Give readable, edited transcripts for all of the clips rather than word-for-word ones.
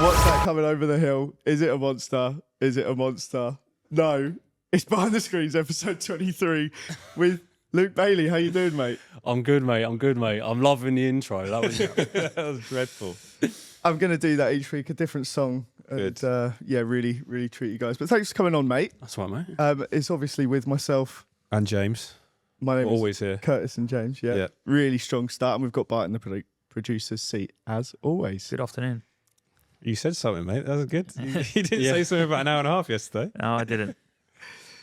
What's that coming over the hill? Is it a monster? Is it a monster? No. It's Behind the Screens, episode 23, with Luke Bailey. How you doing, mate? I'm good, mate. I'm loving the intro. That was That was dreadful. I'm going to do that each week, a different song. Good. And yeah, really, really treat you guys. But thanks for coming on, mate. That's right, mate. It's obviously with myself. And James. My name Always is here. Curtis and James. Yeah. Yeah. Really strong start. And we've got Bart in the producer's seat, as always. Good afternoon. You said something, mate. That was good. You didn't say something about an hour and a half yesterday. No, I didn't.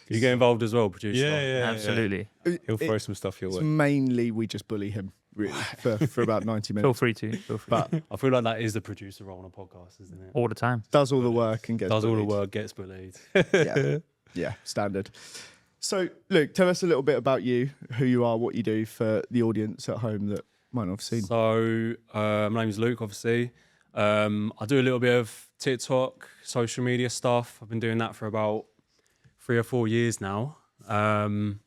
You get involved as well, producer. Yeah. Absolutely. He'll throw some stuff your It's way. mainly we just bully him, really, for about 90 Feel minutes. free to. Feel free. But I feel like that is the producer role on a podcast, isn't it? All the time. does all the work and gets Does all the bullied. work, gets bullied. Yeah, standard. So, Luke, tell us a little bit about you, who you are, what you do for the audience at home that might not have seen. So, my name is Luke, obviously. I do a little bit of TikTok, social media stuff. I've been doing that for about 3 or 4 years now. And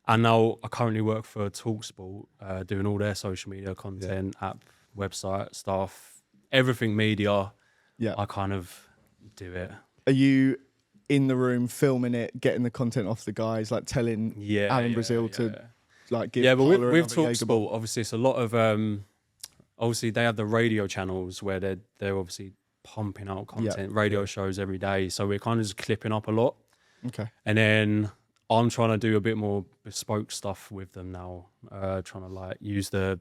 now I currently work for TalkSport, doing all their social media content, app, website stuff, everything media. Yeah. I kind of do it. Are you in the room filming it, getting the content off the guys, like telling Alan Brazil to like give but with Paula another Jaeger TalkSport, bomb? obviously it's a lot of obviously they have the radio channels where they're obviously pumping out content, radio shows every day. So we're kind of just clipping up a lot. Okay. And then I'm trying to do a bit more bespoke stuff with them now, trying to like use the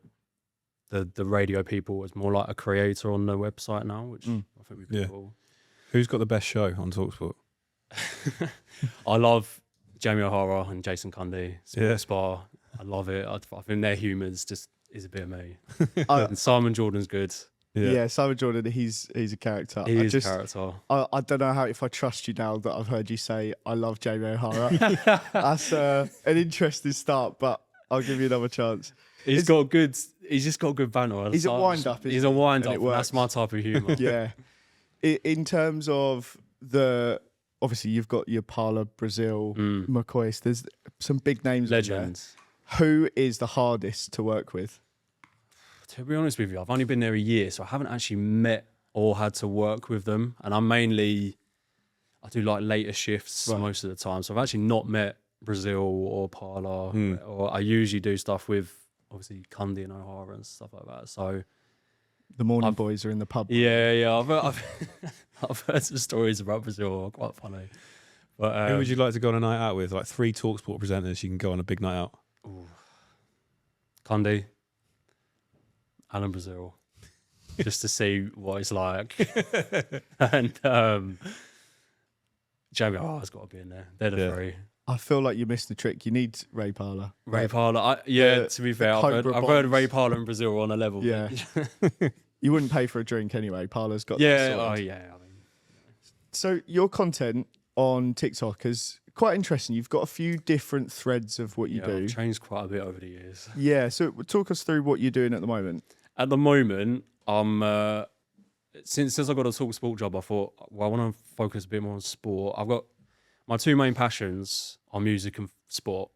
radio people as more like a creator on the website now, which I think would be cool. Who's got the best show on TalkSport? I love Jamie O'Hara and Jason Cundy. Yeah. Spa. I love it. I think their humour's just is a bit of me. I- And Simon Jordan's good. yeah, Simon Jordan, he's a character. He is a character. I don't know how if I trust you now that I've heard you say I love Jamie O'Hara. That's an interesting start, but I'll give you another chance. He's just got good banter. He's a wind-up, He's isn't a he? wind And up. it That's my type of humour. Yeah. In terms of obviously you've got your Parla, Brazil, McCoy. There's some big names. on there. Legends. Who is the hardest to work with? To be honest with you, I've only been there a year, so I haven't actually met or had to work with them. And I do like later shifts most of the time. So I've actually not met Brazil or Parla, or I usually do stuff with obviously Cundy and O'Hara and stuff like that. So The morning boys are in the pub. yeah, I've heard some stories about Brazil, quite funny. But Who would you like to go on a night out with? Like 3 TalkSport presenters, you can go on a big night out. Cundy, Alan Brazil, just to see what it's like. And Jamie O'Hara's got to be in there. They're the three. I feel like you missed the trick. You need Ray Parla. Ray Parla, to be fair, I've Cobra heard bombs. Ray Parla and Brazil are on a level. Yeah. You wouldn't pay for a drink anyway. Parla's got Yeah, that sorted. I mean, So your content on TikTok is quite interesting. You've got a few different threads of what you do. I've changed quite a bit over the years. Yeah, so talk us through what you're doing at the moment. At the moment, I'm since I got a TalkSport job, I thought, well, I want to focus a bit more on sport. I've got my 2 main passions are music and sport.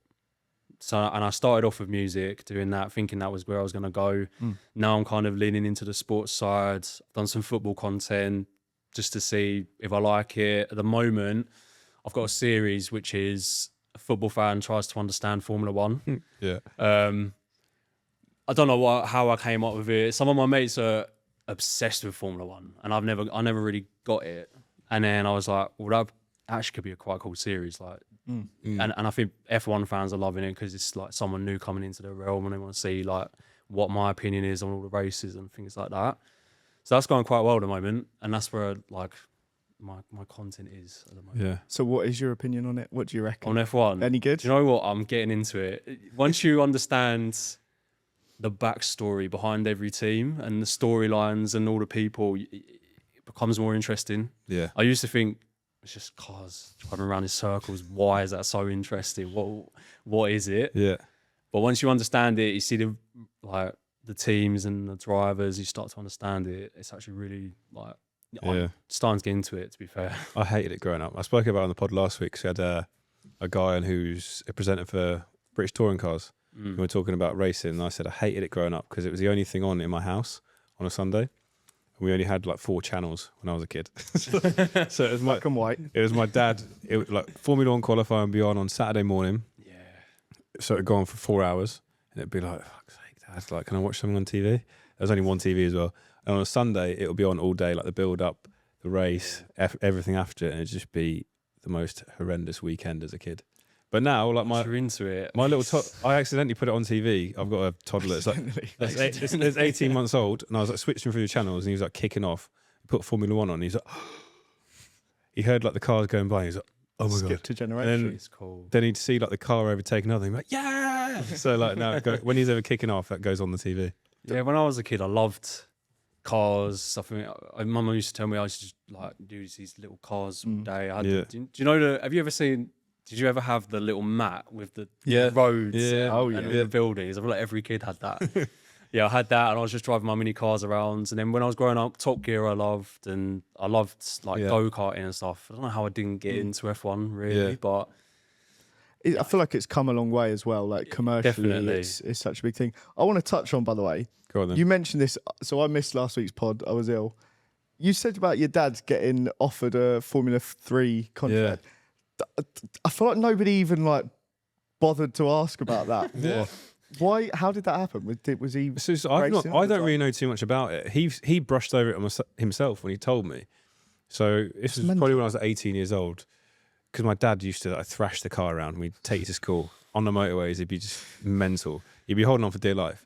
So, and I started off with music, doing that, thinking that was where I was going to go. Now I'm kind of leaning into the sports side. I've done some football content just to see if I like it. At the moment, I've got a series which is a football fan tries to understand Formula One. Yeah. I don't know how I came up with it. Some of my mates are obsessed with Formula One, and I never really got it. And then I was like, well, that actually could be a quite cool series. Like, and I think F1 fans are loving it because it's like someone new coming into the realm, and they want to see like what my opinion is on all the races and things like that. So that's going quite well at the moment, and that's where like my content is at the moment. Yeah. So what is your opinion on it? What do you reckon? On F1, Any good? do you know what? I'm getting into it. Once you understand the backstory behind every team and the storylines and all the people, it becomes more interesting. Yeah. I used to think it's just cars driving around in circles. Why is that so interesting? What is it? Yeah. But once you understand it, you see the teams and the drivers, you start to understand it. It's actually really like I'm starting to get into it, to be fair. I hated it growing up. I spoke about it on the pod last week. So we had a guy on who's a presenter for British touring cars. We were talking about racing, and I said I hated it growing up because it was the only thing on in my house. on a Sunday. And we only had like 4 channels when I was a kid. So it was Black and white. it was my dad. It was like Formula One qualifying beyond on Saturday morning. Yeah. So it'd go on for 4 hours, and it'd be like, fuck's sake, Dad, like, can I watch something on TV? There's only one TV as well. And on a Sunday, it'll be on all day, like the build up, the race, everything after it, and it'd just be the most horrendous weekend as a kid. But now, like You're into it. my little I accidentally put it on TV. I've got a toddler. It's like it's 18 months old, and I was like switching through the channels, and he was like kicking off. He put Formula One on, and he's like, he heard like the cars going by. And he's like, oh my Skip god! to generation. It's cool. Then he'd see like the car overtake another. He'd be like, yeah! So like now, when he's ever kicking off, that goes on the TV. Yeah, when I was a kid, I loved cars. Stuff. My mum used to tell me I used to just like do these little cars all day. Do you know have you ever seen? Did you ever have the little mat with the roads and the buildings? I feel like every kid had that. Yeah, I had that, and I was just driving my mini cars around. And then when I was growing up, Top Gear I loved, and I loved like go-karting and stuff. I don't know how I didn't get into F1 really, but I feel like it's come a long way as well. Like commercially, it's such a big thing. I want to touch on, by the way, Go on then. you mentioned this. So I missed last week's pod. I was ill. You said about your dad getting offered a Formula 3 contract. I feel like nobody even like bothered to ask about that. Why? How did that happen? Was he? So I don't really know too much about it. He brushed over it himself when he told me. So this was probably when I was 18 years old, because my dad used to like, thrash the car around. We'd take you to school on the motorways. It'd be just mental. You'd be holding on for dear life.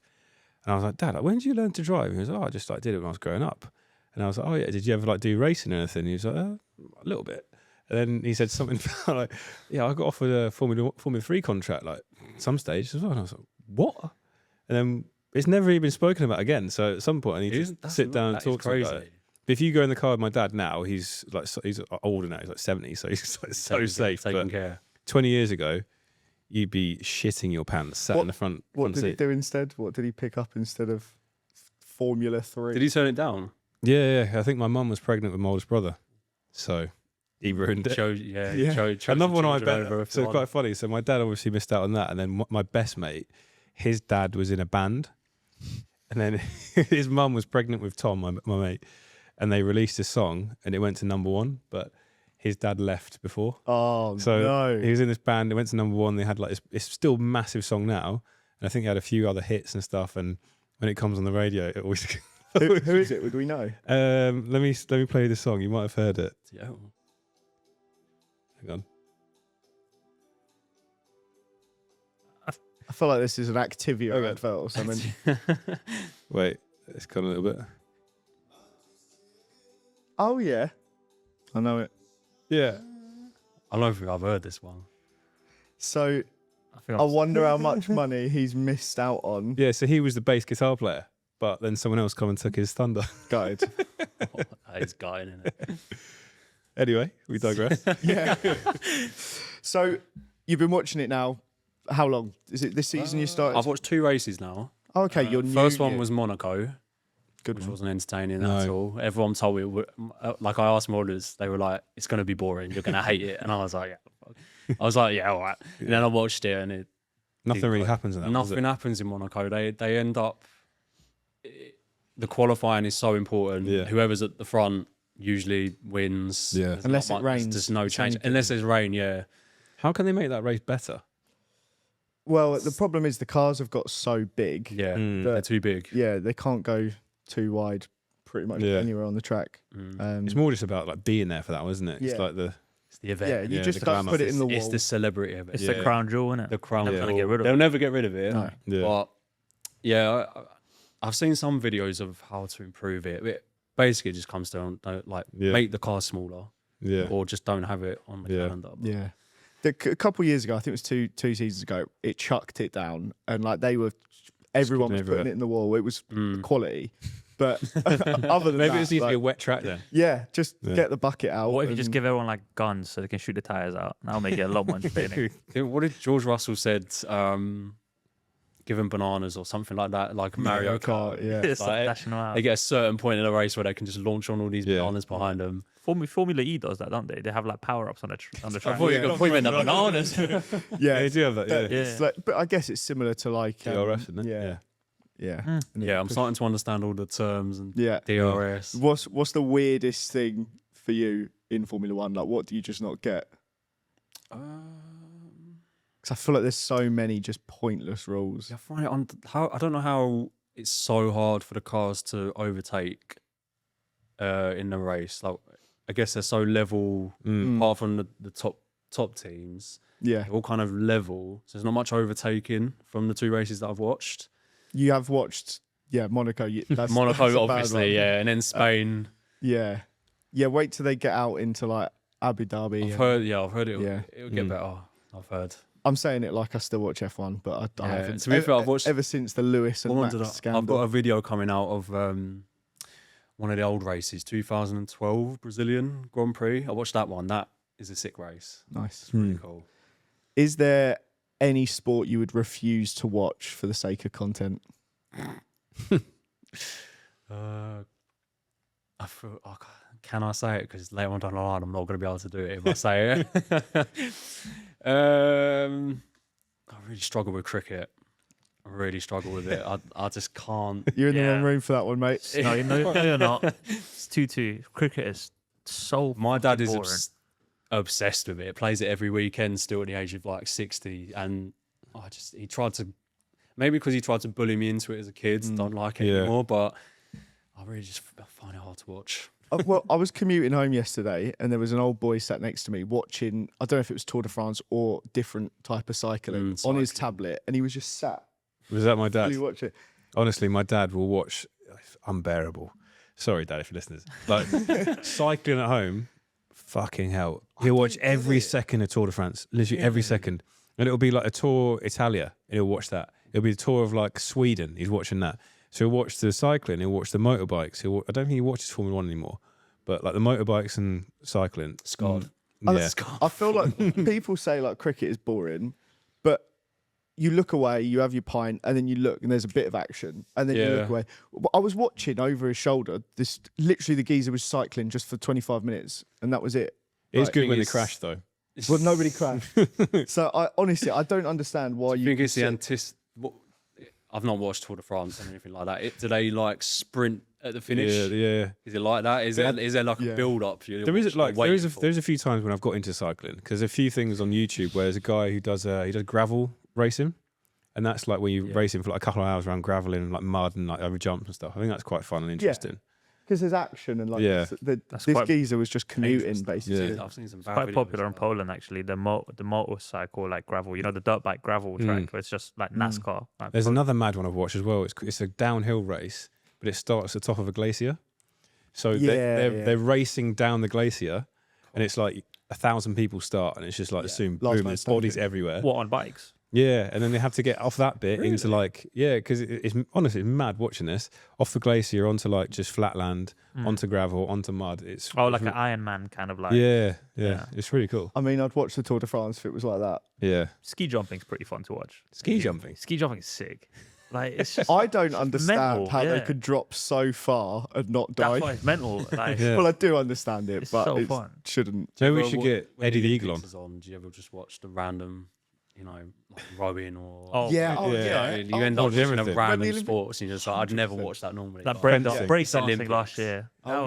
And I was like, Dad, like, when did you learn to drive? And he was like, oh, I just like did it when I was growing up. And I was like, oh yeah, did you ever like do racing or anything? And he was like, a little bit. And then he said something about like, yeah, I got offered a Formula 3 contract like some stage as well. And I was like, what? And then it's never even been spoken about again. So at some point I need to sit down and talk to him about it. But if you go in the car with my dad now, he's older now, he's like 70, so he's like so safe. Taking care. 20 years ago, you'd be shitting your pants sat in the front What did seat. he do instead? What did he pick up instead of Formula 3? Did he turn it down? Yeah. I think my mum was pregnant with my oldest brother. So he ruined it. Chose Another one I bet. over So it's quite funny. So my dad obviously missed out on that. And then my best mate, his dad was in a band. And then his mum was pregnant with Tom, my mate. And they released a song and it went to #1. But his dad left before. Oh, so no. he was in this band. It went to #1. They had like it's still a massive song now. And I think he had a few other hits and stuff. And when it comes on the radio, it always... who is it? Would we know? Let me play the song. You might have heard it. Yeah. Hang on. I feel like this is an Activia advert or something. Wait, it's gone a little bit. Oh, yeah. I know it. Yeah. I don't think I've heard this one. So I wonder how much money he's missed out on. Yeah, so he was the bass guitar player, but then someone else come and took his thunder. Gutted. That is gutting, isn't it? Anyway, we digress. Yeah. So you've been watching it now. How long? Is it this season you started? I've watched 2 races now. Oh, okay, you're new. First one was Monaco, Good which one. wasn't entertaining at all. Everyone told me, like I asked my orders, they were like, it's going to be boring. You're going to hate it. And I was like, yeah. I was like, yeah, all right. And then I watched it and Nothing really happens in that. nothing happens in Monaco. They end up, the qualifying is so important. Yeah. Whoever's at the front usually wins. Yeah. There's Unless not it much- rains. There's no change. Unless there's rain, yeah. How can they make that race better? Well, the problem is the cars have got so big. Yeah, Mm. they're too big. Yeah, they can't go too wide pretty much anywhere on the track. It's more just about like being there for that one, isn't it? It's Yeah. like the It's the event. Yeah, you Yeah, just the don't glamour. put it in the wall. It's the celebrity of it. It's Yeah. the crown jewel, isn't it? The crown. Never jewel. gonna get rid of They'll it. never get rid of it. No. yeah. But yeah, I've seen some videos of how to improve it. It basically just comes down to like make the car smaller, Yeah. or just don't have it on the Yeah. calendar. But Yeah. A couple of years ago, I think it was two seasons ago, it chucked it down and like everyone was everywhere. putting it in the wall. It was quality. But other than Maybe that, it just needs to be a like, wet track then. yeah, just Yeah. get the bucket out. What if you just and- give everyone like guns so they can shoot the tires out? That'll make it a lot more entertaining. what did George Russell said? Give them bananas or something like that, like Mario Kart. Yeah. It's Like, like dashing them out. They get a certain point in the race where they can just launch on all these bananas behind them. Formula E does that, don't they? They have like power ups on the track. I thought you meant the bananas. Yeah, They do have that. Yeah. it's like, but I guess it's similar to like DRS, isn't it? yeah, Yeah. Yeah, I'm starting to understand all the terms and Yeah. DRS. What's the weirdest thing for you in Formula One? Like, what do you just not get? Because I feel like there's so many just pointless rules. I find it I don't know how it's so hard for the cars to overtake in the race. Like, I guess they're so level, apart from the top teams. Yeah. They're all kind of level. So there's not much overtaking from the 2 races that I've watched. You have watched, Monaco. That's Monaco, that's a bad obviously, one. yeah, and then Spain. Yeah. Wait till they get out into like Abu Dhabi. I've heard it'll get better. I've heard. I'm saying it like I still watch F1, but I haven't. To be fair, I've watched ever since the Lewis and Max scandal. I've got a video coming out of one of the old races, 2012 Brazilian Grand Prix. I watched that one. That is a sick race. Nice. It's really cool. Is there any sport you would refuse to watch for the sake of content? Can I say it? Because later on down the line, I'm not going to be able to do it if I say it. I really struggle with cricket. I really struggle with it. I just can't. You're in the wrong room for that one, mate. No, you're not. It's 2-2. Cricket is so. My dad boring. is obsessed with it. Plays it every weekend, still at the age of like 60. And he tried to, maybe because he tried to bully me into it as a kid. Don't like it anymore. But I really just find it hard to watch. Well, I was commuting home yesterday and there was an old boy sat next to me watching, I don't know if it was Tour de France or different type of cycling on his tablet, and he was just sat. Was that my dad? Really watch it. Honestly, my dad will watch unbearable. Sorry, Dad, if you're listening. Like cycling at home, fucking hell. He'll watch every second of Tour de France, literally every second. And it'll be like a Tour Italia, and he'll watch that. It'll be a tour of like Sweden. He's watching that. So he'll watch the cycling, he'll watch the motorbikes. I don't think he watches Formula 1 anymore, but like the motorbikes and cycling. Scarred. Yeah. I feel like people say like cricket is boring, but you look away, you have your pint, and then you look, and there's a bit of action, and then you look away. I was watching over his shoulder. Literally, the geezer was cycling just for 25 minutes, and that was it. It's good when they crash, though. Well, nobody crashed. So I honestly, I don't understand why you think it's the I've not watched Tour de France or anything like that. Do they like sprint at the finish? Yeah. Is it like that? Is there like a build up? There's a few times when I've got into cycling because there's a few things on YouTube where there's a guy who does gravel racing, and that's like when you racing for like a couple of hours around gravel and like mud and like over jumps and stuff. I think that's quite fun and interesting. Because there's action and like this geezer was just commuting basically. I've seen some It's quite popular in Poland actually. The motorcycle like gravel, the dirt bike gravel track where it's just like NASCAR. Like There's another mad one I've watched as well. It's a downhill race, but it starts at the top of a glacier. So they're racing down the glacier, and it's like 1,000 people start, and it's just like soon boom, there's bodies everywhere. What, on bikes? Yeah, and then they have to get off that bit into like because it's honestly it's mad watching this off the glacier onto like just flat land, onto gravel, onto mud. It's like an Iron Man kind of like. Yeah, it's really cool. I mean, I'd watch the Tour de France if it was like that. Yeah, ski jumping's pretty fun to watch. Ski jumping is sick. Like it's just. I don't understand mental, how they could drop so far and not die. That's why it's mental. Like, Well, I do understand it, but so it fun. shouldn't. Maybe we should get Eddie the Eagle on. Do you ever just watch the random, like rowing or? You end up watching watching everything. random sports, and you're just like, I'd never watch that normally. That Fencing. breakdancing last year. That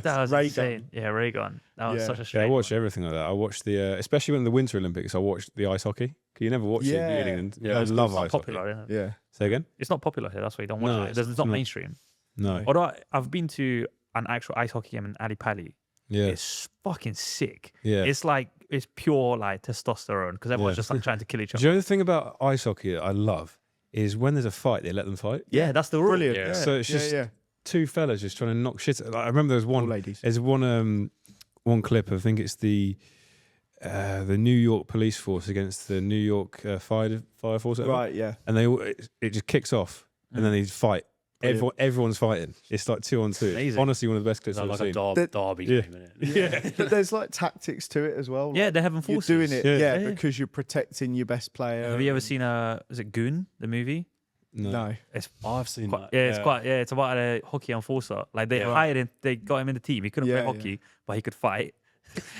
was Ray insane. Yeah, Ray gun. That was such a Yeah, I strange watched everything like that. I watched especially when the Winter Olympics. I watched the ice hockey. You never watch it in England. I love ice hockey. popular, isn't it? Yeah. Say again? It's not popular here. That's why you don't watch it. It's not mainstream. No. Although I've been to an actual ice hockey game in Ali Pali. Yeah. It's fucking sick. Yeah. It's pure like testosterone because everyone's just like trying to kill each Do other. you know the thing about ice hockey that I love is when there's a fight, they let them fight. Yeah, that's the rule. Brilliant. Yeah. So it's just two fellas just trying to knock shit. Like, I remember there was one. ladies. There's one clip. I think it's the New York police force against the New York fire force. Whatever. Right. Yeah. And it just kicks off, and then they fight. Everyone's fighting. It's like 2-on-2. Amazing. Honestly, one of the best clips I've like ever a seen. derby game, isn't it? But there's like tactics to it as well. Yeah, like, they have you're enforcers. doing it. Yeah. Because you're protecting your best player. Have you ever seen is it Goon, the movie? No. I've seen that. It's about a hockey enforcer. Like they hired him, they got him in the team. He couldn't play hockey, but he could fight.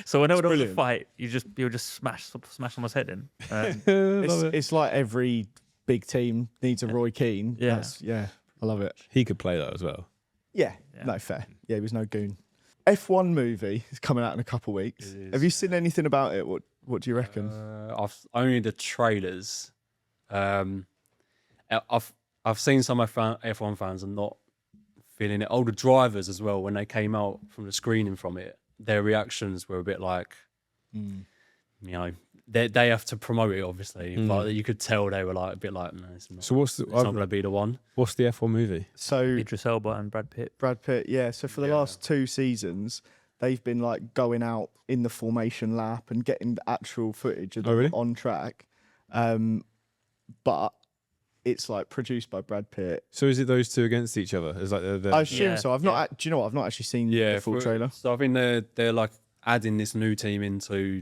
So whenever there was a fight, you just smash someone's head in. It's like every big team needs a Roy Keane. Yeah. That's I love it. He could play that as well. Yeah, no, fair. Yeah, he was no goon. F1 movie is coming out in a couple of weeks. Have you seen anything about it? What do you reckon? I've only the trailers. I've seen some F1 fans are not feeling it. Oh, the drivers as well, when they came out from the screening from it, their reactions were a bit like, you know, they have to promote it, obviously, but you could tell they were like a bit like, no, it's not. So it's not going to be the one. What's the F1 movie? So Idris Elba and Brad Pitt. Yeah. So for the last 2 seasons, they've been like going out in the formation lap and getting the actual footage of them on track. But it's like produced by Brad Pitt. So is it those two against each other? Is like I assume so. I've not. Do you know what? I've not actually seen the full trailer. So I think they're like adding this new team into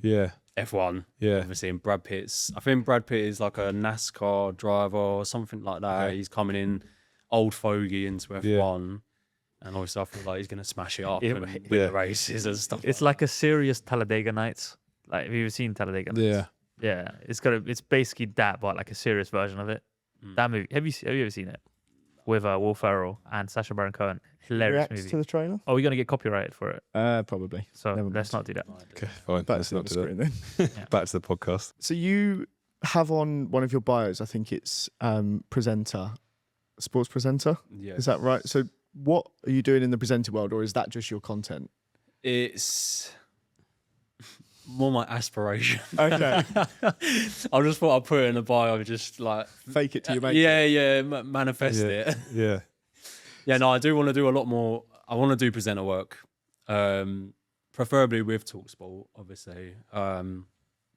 F1. Yeah. Obviously, and I think Brad Pitt is like a NASCAR driver or something like that. Okay. He's coming in old fogey into F1. And obviously I feel like he's going to smash it up and win the races and stuff. It's like a serious Talladega Nights. Like, have you ever seen Talladega Nights? Yeah. It's basically that, but like a serious version of it. That movie. Have you ever seen it? With Will Ferrell and Sacha Baron Cohen. Hilarious movie. To the trailer? Oh, we're going to get copyrighted for it. Probably. So let's not do that. Okay, fine. Back Let's to not the do screen that. then. Back to the podcast. So you have on one of your bios, I think it's presenter, sports presenter. Yeah. Is that right? So what are you doing in the presenting world, or is that just your content? It's more my aspiration. Okay. I just thought I'd put it in the bio, just like Fake it till you make it. Manifest it. Yeah. Yeah, no, I do want to do a lot more. I want to do presenter work, preferably with TalkSport, obviously.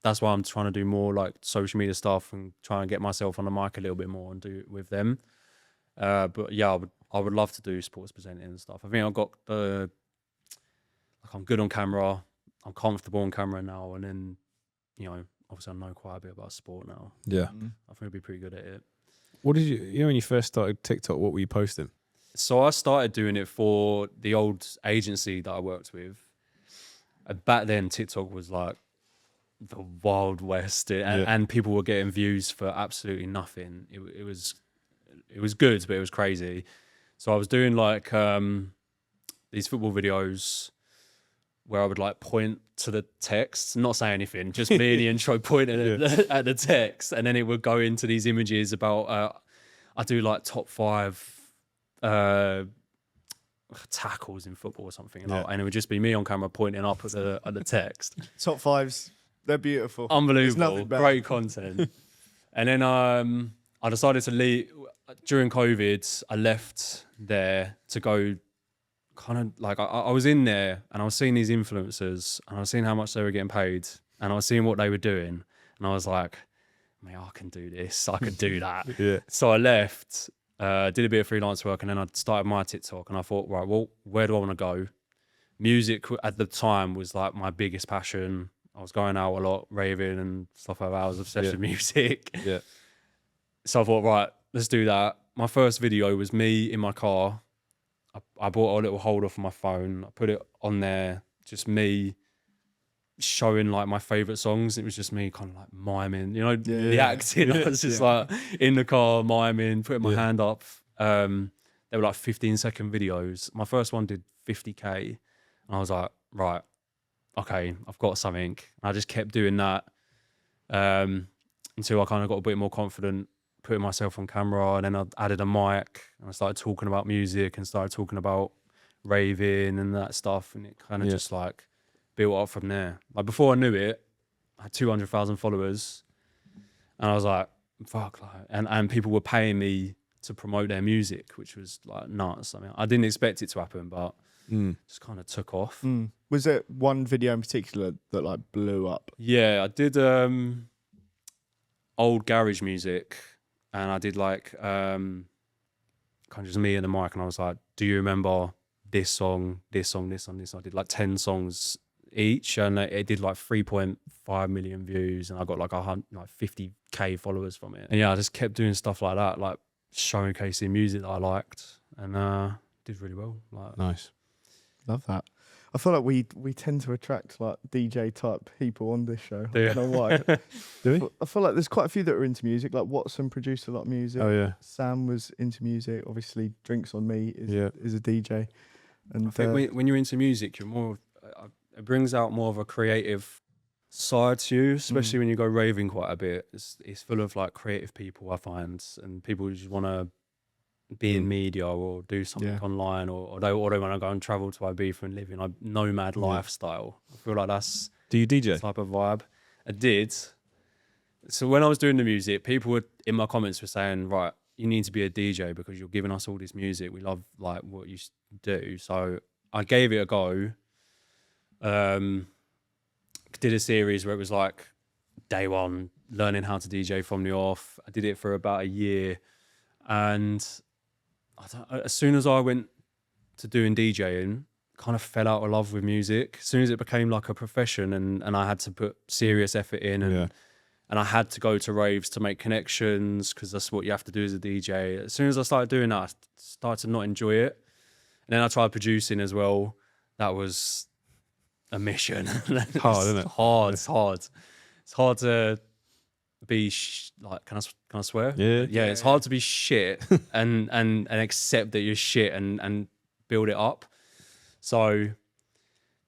That's why I'm trying to do more like social media stuff and try and get myself on the mic a little bit more and do it with them. But yeah, I would love to do sports presenting and stuff. I think I've got I'm good on camera. I'm comfortable on camera now, and then, you know, obviously I know quite a bit about sport now. Yeah. I think I'd be pretty good at it. What did you know when you first started TikTok? What were you posting? So I started doing it for the old agency that I worked with. And back then, TikTok was like the Wild West, and people were getting views for absolutely nothing. It was good, but it was crazy. So I was doing like these football videos where I would like point to the text, not say anything, just me in the intro pointing at the text, and then it would go into these images about I do like top 5 tackles in football or something, and it would just be me on camera pointing up at the text. Top 5s, they're beautiful. Unbelievable, great content. And then I decided to leave during COVID. I left there to go. Kind of like I was in there and I was seeing these influencers and I was seeing how much they were getting paid and I was seeing what they were doing and I was like, man, I can do this. I could do that. So I left, did a bit of freelance work, and then I started my TikTok and I thought, right, well, where do I want to go? Music at the time was like my biggest passion. I was going out a lot, raving and stuff like that. I was obsessed with music. Yeah. So I thought, right, let's do that. My first video was me in my car. I bought a little holder for my phone. I put it on there, just me showing like my favorite songs. It was just me kind of like miming, you know, the acting. I was just like in the car miming, putting my hand up. They were like 15-second videos. My first one did 50K. And I was like, right, okay, I've got something. And I just kept doing that until I kind of got a bit more confident putting myself on camera, and then I added a mic and I started talking about music and started talking about raving and that stuff, and it kind of just like built up from there. Like before I knew it, I had 200,000 followers, and I was like, fuck, like, and people were paying me to promote their music, which was like nuts. I mean, I didn't expect it to happen, but just kind of took off. Was it one video in particular that like blew up? Yeah, I did old garage music. And I did like kind of just me and the mic, and I was like, do you remember this song, this song, this song, this song? I did like 10 songs each, and it did like 3.5 million views, and I got like 50K followers from it. And yeah, I just kept doing stuff like that, like showcasing music that I liked, and did really well. Like, nice. Love that. I feel like we tend to attract like DJ type people on this show. I don't know why. Do we? I feel like there's quite a few that are into music. Like Watson produced a lot of music. Oh yeah. Sam was into music. Obviously, Drinks on Me is a DJ. And I think when you're into music, you're more. It brings out more of a creative side to you, especially when you go raving quite a bit. It's full of like creative people, I find, and people who just want to be in media or do something online, or they want to go and travel to Ibiza and live in a nomad lifestyle. I feel like that's Do you DJ? the type of vibe. I did. So when I was doing the music, people were in my comments were saying, right, you need to be a DJ because you're giving us all this music. We love like what you do. So I gave it a go. Did a series where it was like day one, learning how to DJ from the off. I did it for about a year, and as soon as I went to doing DJing, kind of fell out of love with music. As soon as it became like a profession, and I had to put serious effort in, and I had to go to raves to make connections because that's what you have to do as a DJ. As soon as I started doing that, I started to not enjoy it. And then I tried producing as well. That was a mission. Hard, isn't it? It's hard. It's hard to be like, can I swear? Yeah. It's hard to be shit and accept that you're shit and build it up. So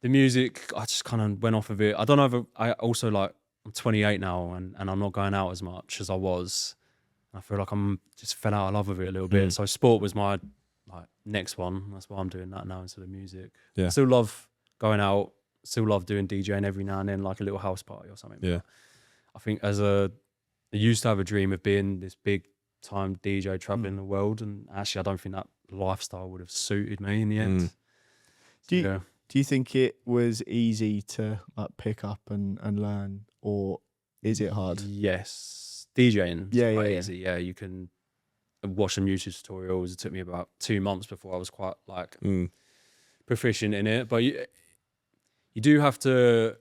the music, I just kind of went off of it. I don't know if I also like, I'm 28 now and I'm not going out as much as I was. I feel like I'm just fell out of love with it a little bit. So sport was my like next one. That's why I'm doing that now instead of music. Yeah. I still love going out. Still love doing DJing every now and then, like a little house party or something. Yeah. I think I used to have a dream of being this big time DJ traveling the world, and actually I don't think that lifestyle would have suited me in the end. Do you think it was easy to like pick up and learn, or is it hard? Yes, DJing. Yeah, easy. Yeah, you can watch some YouTube tutorials. It took me about 2 months before I was quite like proficient in it, but you do have to.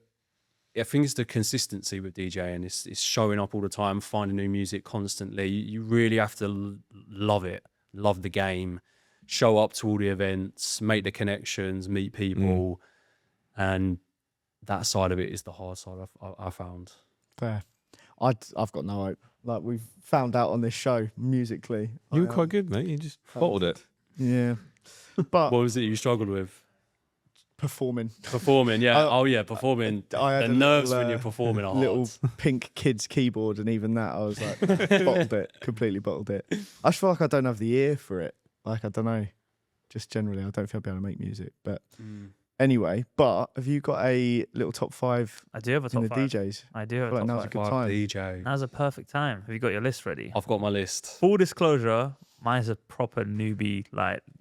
I think it's the consistency with DJing. It's showing up all the time, finding new music constantly. You really have to love it, love the game, show up to all the events, make the connections, meet people, and that side of it is the hard side I found. Fair. I've got no hope. Like we've found out on this show musically. You were quite good, mate. You just bottled it. Yeah. But What was it you struggled with? performing, yeah. Performing. I had The a nerves little, when you're performing are little hard. pink kid's keyboard, and even that I was like bottled it, completely bottled it. I just feel like I don't have the ear for it. Like I don't know. Just generally, I don't feel I'll be able to make music. But anyway, but have you got a little top 5? I do have a in top the 5. DJs? I do have a Like top now's 5. a good time. DJ. Now's a perfect time. Have you got your list ready? I've got my list. Full disclosure, mine's a proper newbie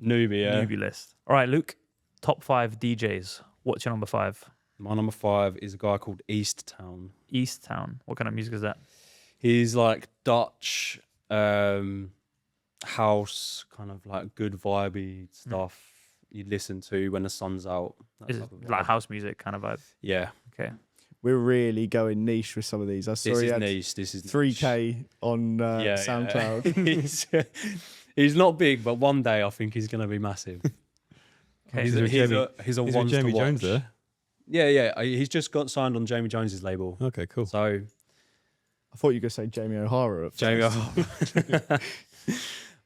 Newbie list. All right, Luke, top 5 DJs. What's your number 5? My number 5 is a guy called East Town. East Town. What kind of music is that? He's like Dutch house, kind of like good vibey stuff you'd listen to when the sun's out. that Is it type of like vibe. house music kind of vibe? Yeah. Okay. We're really going niche with some of these. I saw This he is had niche. This is 3K on SoundCloud. he's not big, but one day I think he's going to be massive. Okay. He's a Is one there Jamie to watch. Jones there? Yeah. He's just got signed on Jamie Jones's label. Okay, cool. So I thought you were going to say Jamie O'Hara. At Jamie first. O'Hara.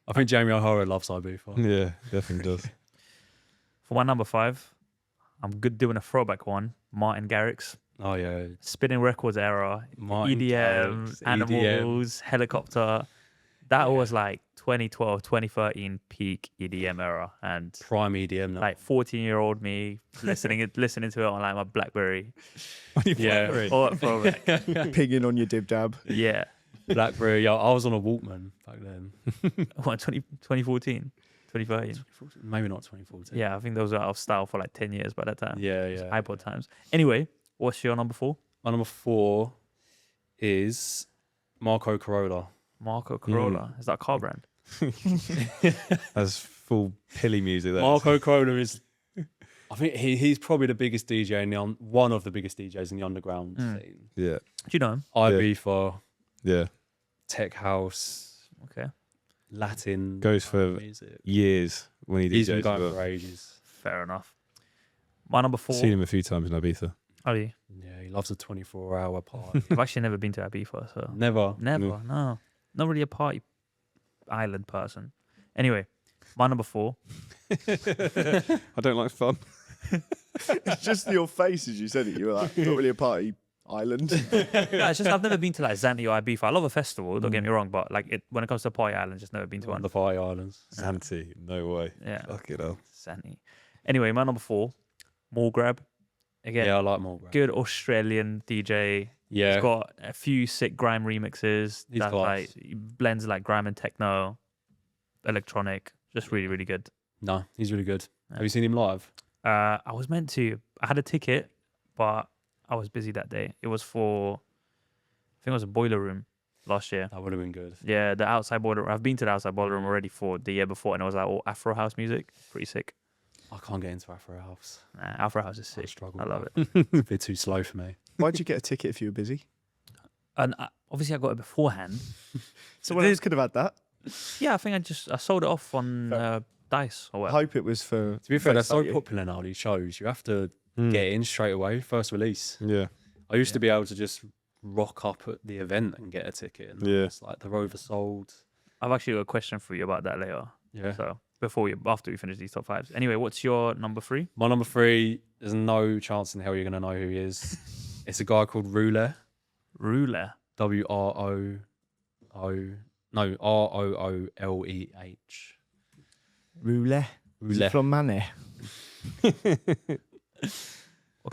I think Jamie O'Hara loves Ibiza. Yeah, definitely does. For my number 5, I'm good doing a throwback one. Martin Garrix. Oh yeah. Spinning Records era. Martin EDM, Garrix, Animals, Helicopter. That was like 2012, 2013 peak EDM era. And Prime EDM now. like 14-year-old me listening to it on like my BlackBerry. Yeah. Or throwback. Pinging on your dib dab. Yeah. BlackBerry. Yeah, I was on a Walkman back then. What, 2014? 2013? Maybe not 2014. Yeah, I think those were out of style for like 10 years by that time. Yeah. iPod times. Anyway, what's your number 4? My number 4 is Marco Corolla. Marco Corolla. Is that a car brand? That's full pilly music there. Marco Corolla is, I think he's probably the biggest DJ in one of the biggest DJs in the underground scene. Yeah. Do you know him? Ibiza, Yeah. tech house, Okay. Latin. Goes for music. years when he He's DJs. been going as well. for ages. Fair enough. My number 4. Seen him a few times in Ibiza. Oh, yeah. Yeah, he loves a 24-hour party. I've actually never been to Ibiza, so Never. never. No, not really a party island person. Anyway, my number 4. I don't like fun. It's just your face as you said it. You were like, not really a party island. No, it's just I've never been to like Zante or Ibiza. I love a festival. Don't get me wrong, but like when it comes to party island, just never been to On one. the party islands. Zante, no way. Yeah, Fuck it up. Zante. Anyway, my number 4, Grab. Again, Yeah, I like more. good Australian DJ. Yeah. He's got a few sick grime remixes. He's That class. like he blends like grime and techno, electronic. Just really, really good. No, he's really good. Yeah. Have you seen him live? I was meant to. I had a ticket, but I was busy that day. It was for, I think it was a Boiler Room last year. That would have been good. Yeah, the outside Boiler Room. I've been to the outside Boiler Room already for the year before, and it was like all Afro house music. Pretty sick. I can't get into Afro House. Nah, Afro house is I sick. struggle. I love with it. It's a bit too slow for me. Why'd you get a ticket if you were busy? And obviously, I got it beforehand. Someone else could have had that. Yeah, I think I sold it off on Dice or I whatever. hope it was for. To be fair, they're so like you. popular now, these shows. You have to get in straight away, first release. Yeah. I used to be able to just rock up at the event and get a ticket. And Yeah. It's like they're oversold. I've actually got a question for you about that later. Yeah. So after we finish these top 5s. Anyway, what's your number 3? My number 3, there's no chance in hell you're going to know who he is. It's a guy called Roulette. Ruler. R-O-O-L-E-H. Roulette. Roulette. From Manny.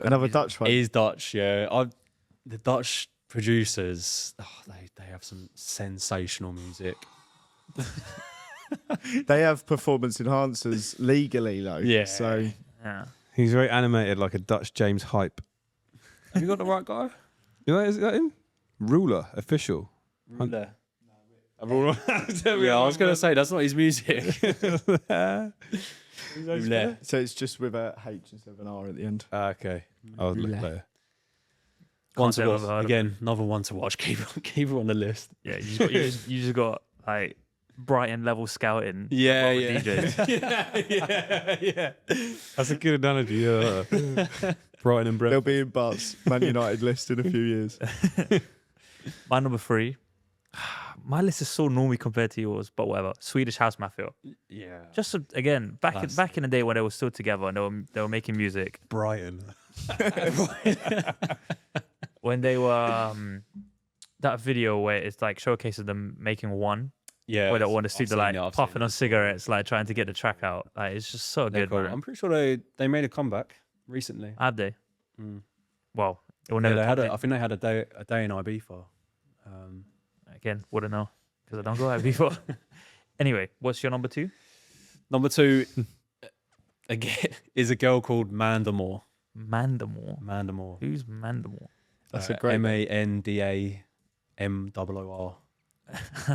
Another Dutch one. It is Dutch, yeah. The Dutch producers, they have some sensational music. They have performance enhancers legally, though. Yeah. So Yeah. He's very animated, like a Dutch James Hype. Have you got the right guy? You know, is that him? Ruler, official. Roulette. Yeah, I was going to say, that's not his music. Roulette. so it's just with a H instead of an R at the end. Okay. I'll look Roulette. later. One say to I've ever heard watch. of Again, another one to watch. Keep it on the list. Yeah, you just got like Brighton level scouting. Yeah, but with yeah. DJs. yeah. That's a good analogy. Yeah. Brighton and They'll Brent. be in Bart's Man United list in a few years. My number 3. My list is so normie compared to yours, but whatever. Swedish House Mafia. Yeah. Just again, back Classic. in the day when they were still together and they were making music. Brighton. When they were that video where it's like showcases them making one. Yeah. Where they want to see I've the seen like it, I've puffing seen on it. cigarettes, like trying to get the track out. Like it's just so They're good, cool. man. I'm pretty sure they made a comeback recently. Have they? Mm. Well, it will Yeah, never. I think they had a day in Ibiza. Again, wouldn't know because I don't go out before. Anyway, what's your number 2? Number 2, again, is a girl called Mandamore. Mandamore. Who's Mandamore? That's a great Mandamor.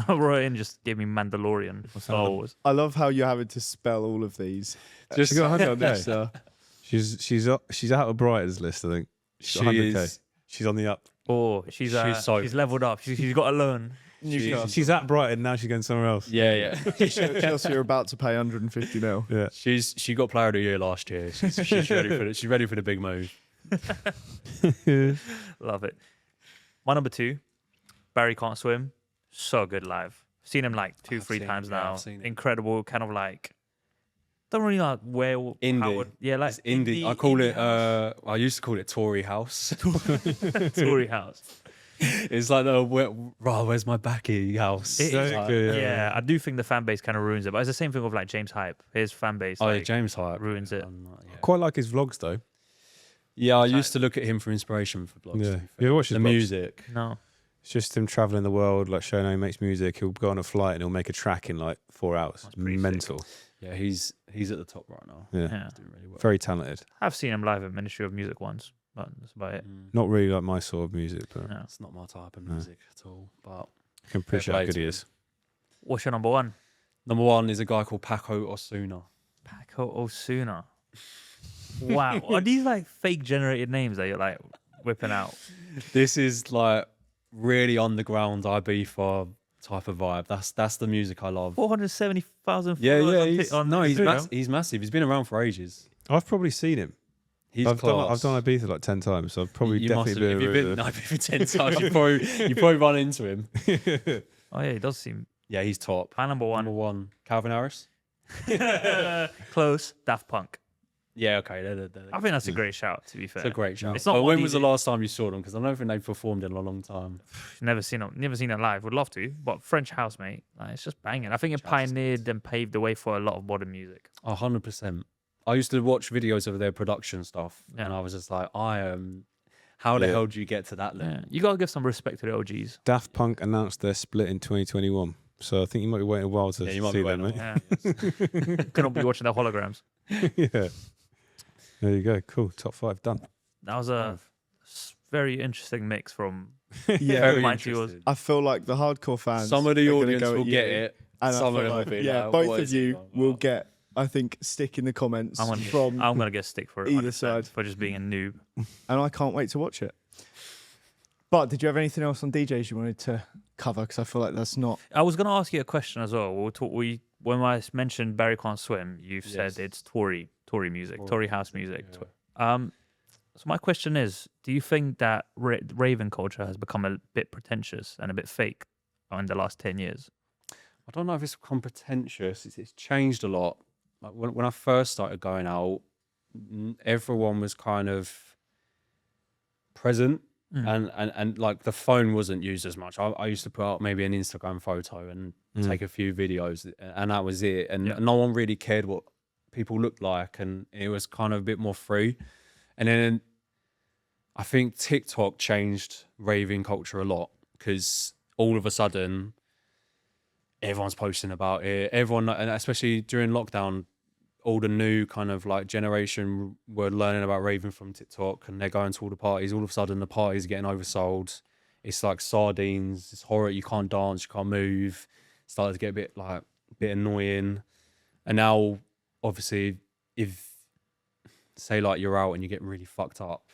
Ryan just gave me Mandalorian for Star Wars. I love how you're having to spell all of these. Just got 100 on this. She's out of Brighton's list, I think. She's got 100K. She's on the up. Oh, she's leveled up. She's got a loan. She's at Brighton now. She's going somewhere else. Yeah. Chelsea are about to pay 150 mil. Yeah. She got player of the year last year. She's ready for the big move. Love it. My number 2, Barry Can't Swim. So good live. Seen him like 2-3 times now. I've seen it. Incredible, kind of like. Don't really know where. Indie. Yeah, like It's indie. I call it. I used to call it Tory House. Tory House. It's like where's my backy house? It is, Like, yeah, I do think the fan base kind of ruins it, but it's the same thing with like James Hype. His fan base. Oh, yeah, like, James Hype ruins it. Quite like his vlogs though. Yeah, I used to look at him for inspiration for blogs. Yeah. to be fair. You ever watch his the vlogs? music? No. It's just him traveling the world, like showing how he makes music. He'll go on a flight and he'll make a track in like 4 hours. That's pretty Mental. Yeah, he's at the top right now. Yeah. Yeah. He's doing really well. Very talented. I've seen him live at Ministry of Music once, but that's about it. Not really like my sort of music, but No. It's not my type of music at all. But I can appreciate how play good to he him. is. What's your number 1? number 1 is a guy called Paco Osuna. Paco Osuna. Wow. Are these like fake generated names that you're like whipping out? This is like really underground Ibiza type of vibe. That's the music I love. 470,000 Yeah, followers he's on he's Instagram. massive. He's massive. He's been around for ages. I've probably seen him. I've done Ibiza like 10 times, so I've probably definitely been. If you've been Ibiza 10 times, you probably run into him. Oh yeah, he does seem. Yeah, he's top. My number one. Number one, Calvin Harris. Close. Daft Punk. Yeah, okay. I think that's a great shout. To be fair, it's a great shout. It's not. But when was the last time you saw them? Because I don't think they've performed in a long time. Never seen them live. Would love to, but French house, mate. Like, it's just banging. I think it pioneered and paved the way for a lot of modern music. 100%. I used to watch videos of their production stuff, and I was just like, how the hell do you get to that level? Yeah. You gotta give some respect to the OGs. Daft Punk announced their split in 2021, so I think you might be waiting a while to see them, mate. Yeah. Cannot be watching their holograms. Yeah. There you go. Cool. Top 5 done. That was a very interesting mix from. Very interesting. I feel like the hardcore fans. Some of the audience will get it. And some of them will be like, both of you will get. I think stick in the comments from I'm gonna get stick for it either side for just being a noob, and I can't wait to watch it. But did you have anything else on DJs you wanted to cover? Because I feel like that's not. I was gonna ask you a question as well. When I mentioned Barry Can't Swim, you've said it's Tory music, Tory house music. Yeah. So my question is, do you think that raving culture has become a bit pretentious and a bit fake in the last 10 years? I don't know if it's become pretentious. It's changed a lot. Like when I first started going out, everyone was kind of present, and like the phone wasn't used as much. I used to put up maybe an Instagram photo and take a few videos, and that was it. And no one really cared what people looked like, and it was kind of a bit more free. And then I think TikTok changed raving culture a lot, because all of a sudden everyone's posting about it. Everyone, and especially during lockdown, all the new kind of like generation were learning about raving from TikTok, and they're going to all the parties. All of a sudden the parties are getting oversold. It's like sardines. It's horror. You can't dance. You can't move. It started to get a bit annoying. And now, obviously, if say like you're out and you're getting really fucked up,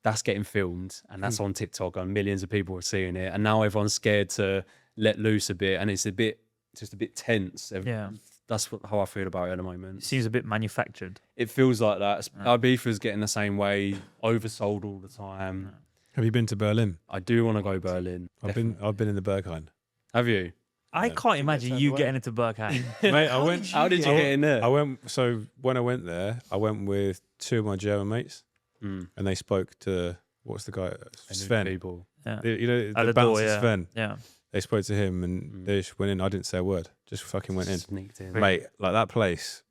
that's getting filmed and that's on TikTok and millions of people are seeing it. And now everyone's scared to let loose a bit, and it's just a bit tense. Yeah. That's how I feel about it at the moment. It seems a bit manufactured. It feels like that. Ibiza's getting the same way, oversold all the time. Have you been to Berlin? I do want to go Berlin. I've been in the Berghain. Have you? I can't imagine you getting into Berghain. Mate, I went. How did you get in there? I went. So when I went there, I went with 2 of my German mates, and they spoke to what's the guy? Sven. People. Yeah. You know At the bouncer Sven. Yeah. They spoke to him and they just went in. I didn't say a word. Just fucking went in. Sneaked in. Mate, like that place,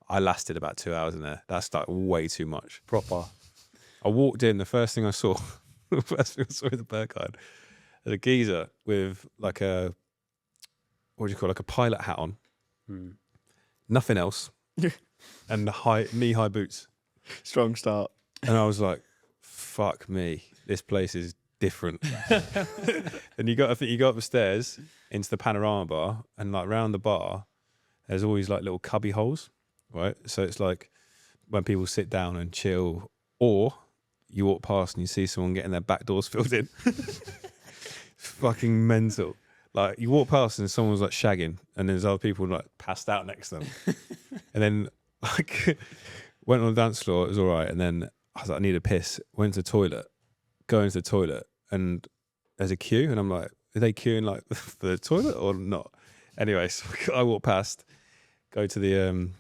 I lasted about 2 hours in there. That's like way too much. Proper. I walked in, the first thing I saw in the Berghain, a geezer with like a, what do you call it, like a pilot hat on. Nothing else. And knee-high boots. Strong start. And I was like, fuck me. This place is different. And I think you go up the stairs into the panorama bar, and like around the bar there's always like little cubby holes, right? So it's like when people sit down and chill, or you walk past and you see someone getting their back doors filled in. Fucking mental. Like you walk past and someone's like shagging, and there's other people like passed out next to them. And then like went on the dance floor, it was all right, and then I was like, I need a piss. Went to the toilet, go into the toilet, and there's a queue, and I'm like, are they queuing like for the toilet or not? Anyway, so I walk past, go to the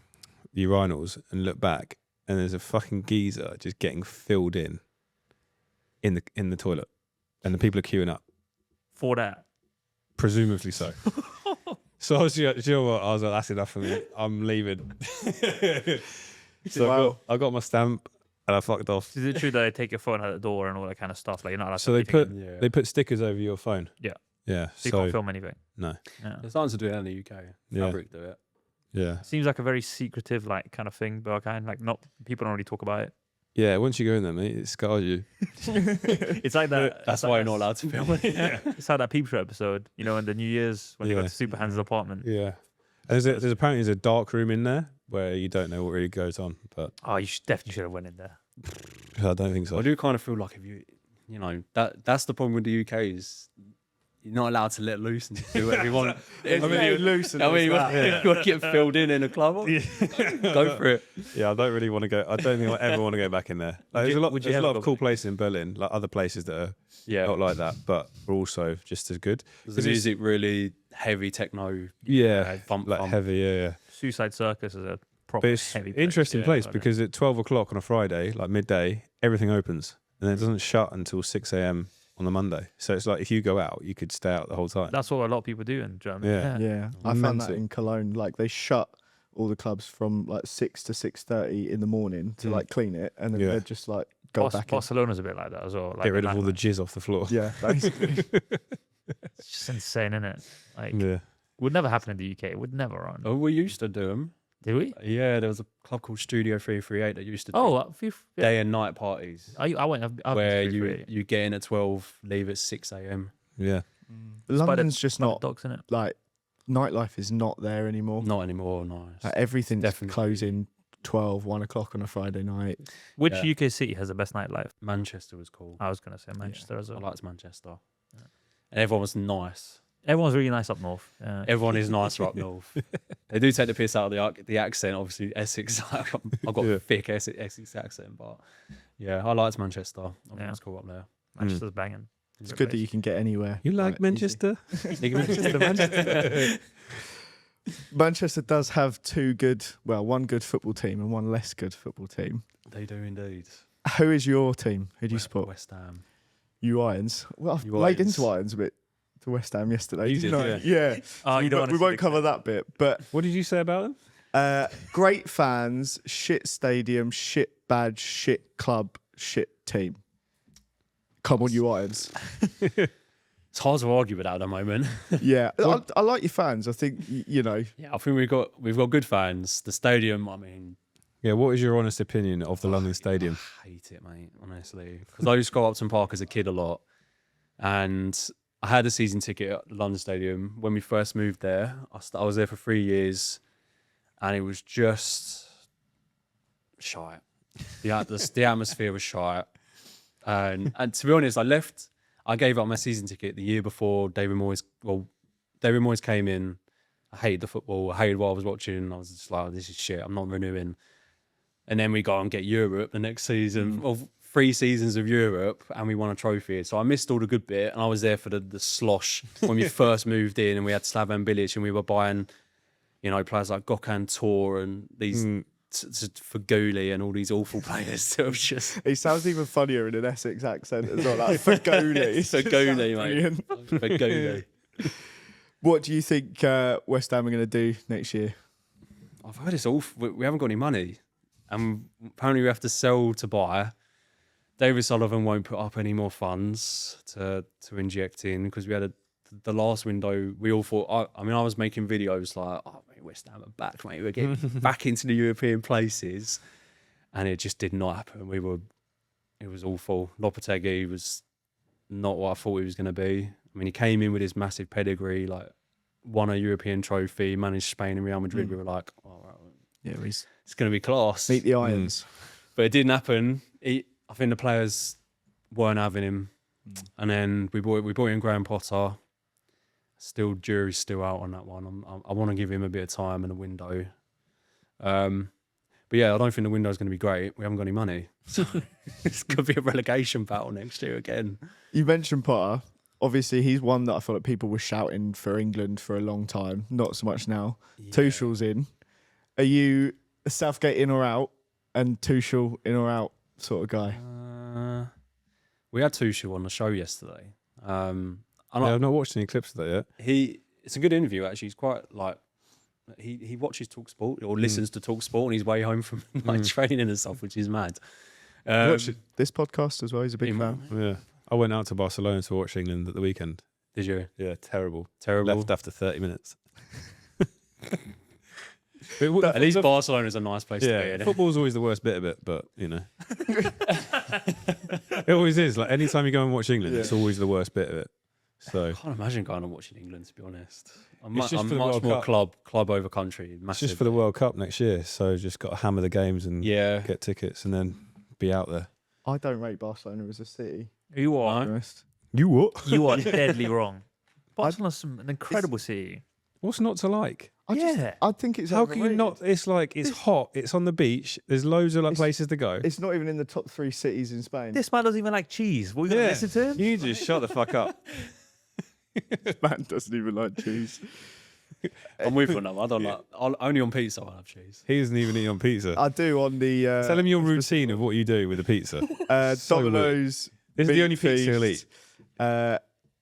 urinals and look back, and there's a fucking geezer just getting filled in the toilet, and the people are queuing up. For that? Presumably so. So I was, you know what? I was like, that's enough for me. I'm leaving. So I got my stamp. And I fucked off. Is it true that they take your phone out the door and all that kind of stuff? Like you're not allowed so to they put stickers over your phone. Yeah. Yeah. So you can't film anything. No. Yeah. They're starting to do it in the UK. Fabric do it. Yeah. Seems like a very secretive like kind of thing, Berghain. Like not people don't really talk about it. Yeah, once you go in there, mate, it scars you. It's like that. That's why you're not allowed to film it. Yeah. It's like that Peep Show episode, you know, in the New Year's when they go to Superhand's apartment. Yeah. And there's apparently a dark room in there where you don't know what really goes on. But you definitely should have went in there. I don't think so. I do kind of feel like if you know, that's the problem with the UK is you're not allowed to let loose and do whatever you want. I mean, loose and you want to get filled in a club. Go for it. Yeah, I don't really want to go. I don't think I ever want to go back in there. Like, there's a lot of cool places in Berlin, like other places that are not like that, but are also just as good. The music really heavy techno. Thump. Heavy. Yeah. Suicide Circus is a proper heavy place. Interesting place because at 12 o'clock on a Friday, like midday, everything opens and it doesn't shut until 6 a.m. on the Monday. So it's like if you go out, you could stay out the whole time. That's what a lot of people do in Germany. Yeah. I found that in Cologne. Like they shut all the clubs from like 6 to 6:30 in the morning to like clean it, and then they'd just like go back. Barcelona's a bit like that as well. Like get rid of all the jizz off the floor. Yeah, basically. It's just insane, isn't it? Like, would never happen in the UK. It would never run. Oh, we used to do them. Did we? Yeah, there was a club called Studio 338 that used to do day and night parties. I went where you get in at 12, leave at 6 a.m. Yeah. London's just not dogs in it. Like nightlife is not there anymore. Not anymore, no. Like, everything's definitely closing 12, 1 o'clock on a Friday night. Which UK city has the best nightlife? Manchester was cool. I was going to say Manchester as well. I liked Manchester. Yeah. And everyone was nice. Everyone's really nice up north. Everyone is nicer up north. They do take the piss out of the accent. Obviously, Essex. I've got a thick Essex accent, but yeah, I liked Manchester. I think it's cool up there. Manchester's banging. It's good that you can get anywhere. You like Manchester? Manchester does have one good football team and one less good football team. They do indeed. Who is your team? Who do you support? West Ham. You Irons. Well, I've laid into Irons a bit to West Ham yesterday. You did, yeah. Oh, we won't cover that bit. But what did you say about them? Great fans, shit stadium, shit badge, shit club, shit team. Come on, you Irons. It's hard to argue with that at the moment. Yeah, I like your fans. I think Yeah, I think we've got good fans. The stadium, I mean. Yeah, what is your honest opinion of the London Stadium? I hate it, mate. Honestly, because I used to go up Upton Park as a kid a lot, and I had a season ticket at the London Stadium when we first moved there. I was there for 3 years, and it was just shite. The atmosphere was shite, and to be honest, I gave up my season ticket the year before David Moyes came in. I hated the football. I hated what I was watching. I was just like, this is shit. I'm not renewing. And then we go and get Europe the next season. Well, 3 seasons of Europe, and we won a trophy. So I missed all the good bit, and I was there for the slosh when we first moved in, and we had Slaven Bilic, and we were buying, players like Gökhan Tor and these Fagoli and all these awful players. So it was just. He sounds even funnier in an Essex accent as well. Like Fagoli. Fagoli, mate. Fagoli. What do you think West Ham are going to do next year? I've heard it's awful. We haven't got any money. And apparently we have to sell to buy. David Sullivan won't put up any more funds to inject in because we had the last window. We all thought. I was making videos like, "Oh, mate, West Ham are back, mate. We're getting back into the European places," and it just did not happen. It was awful. Lopetegui was not what I thought he was going to be. I mean, he came in with his massive pedigree, like won a European trophy, managed Spain and Real Madrid. We were like, "Oh, right, yeah, it's going to be class." Meet the Irons. But it didn't happen. I think the players weren't having him. And then we brought in Graham Potter. Jury's still out on that one. I want to give him a bit of time and a window. But yeah, I don't think the window's going to be great. We haven't got any money. So it's going to be a relegation battle next year again. You mentioned Potter. Obviously, he's one that I feel like people were shouting for England for a long time. Not so much now. Yeah. Tuchel's in. Are you a Southgate in or out and Tuchel in or out sort of guy? We had Tuchel on the show yesterday. I've not watched any clips of that yet. It's a good interview actually. He's quite like he watches TalkSport or listens to TalkSport on his way home from training and stuff, which is mad. Watch this podcast as well. He's a big fan. Yeah, I went out to Barcelona to watch England at the weekend. Did you? Yeah, terrible. Left after 30 minutes. At least Barcelona's a nice place to be in. Football's always the worst bit of it, but it always is. Like anytime you go and watch England, it's always the worst bit of it. So I can't imagine going and watching England, to be honest. I'm much more club over country. Massive. It's just for the World Cup next year, so just got to hammer the games and get tickets and then be out there. I don't rate Barcelona as a city. You are. You what? You are deadly wrong. Barcelona's an incredible city. What's not to like? I think it's How can you overrated. not? It's like it's hot. It's on the beach. There's loads of like places to go. It's not even in the top 3 cities in Spain. This man doesn't even like cheese. We're gonna listen to him. You just shut the fuck up. Man doesn't even like cheese. I'm with you on that. I don't like. Only on pizza I have cheese. He doesn't even eat on pizza. I do on the. Tell him your routine of what you do with the pizza. Domino's. This is the Big only pizza he'll Feast,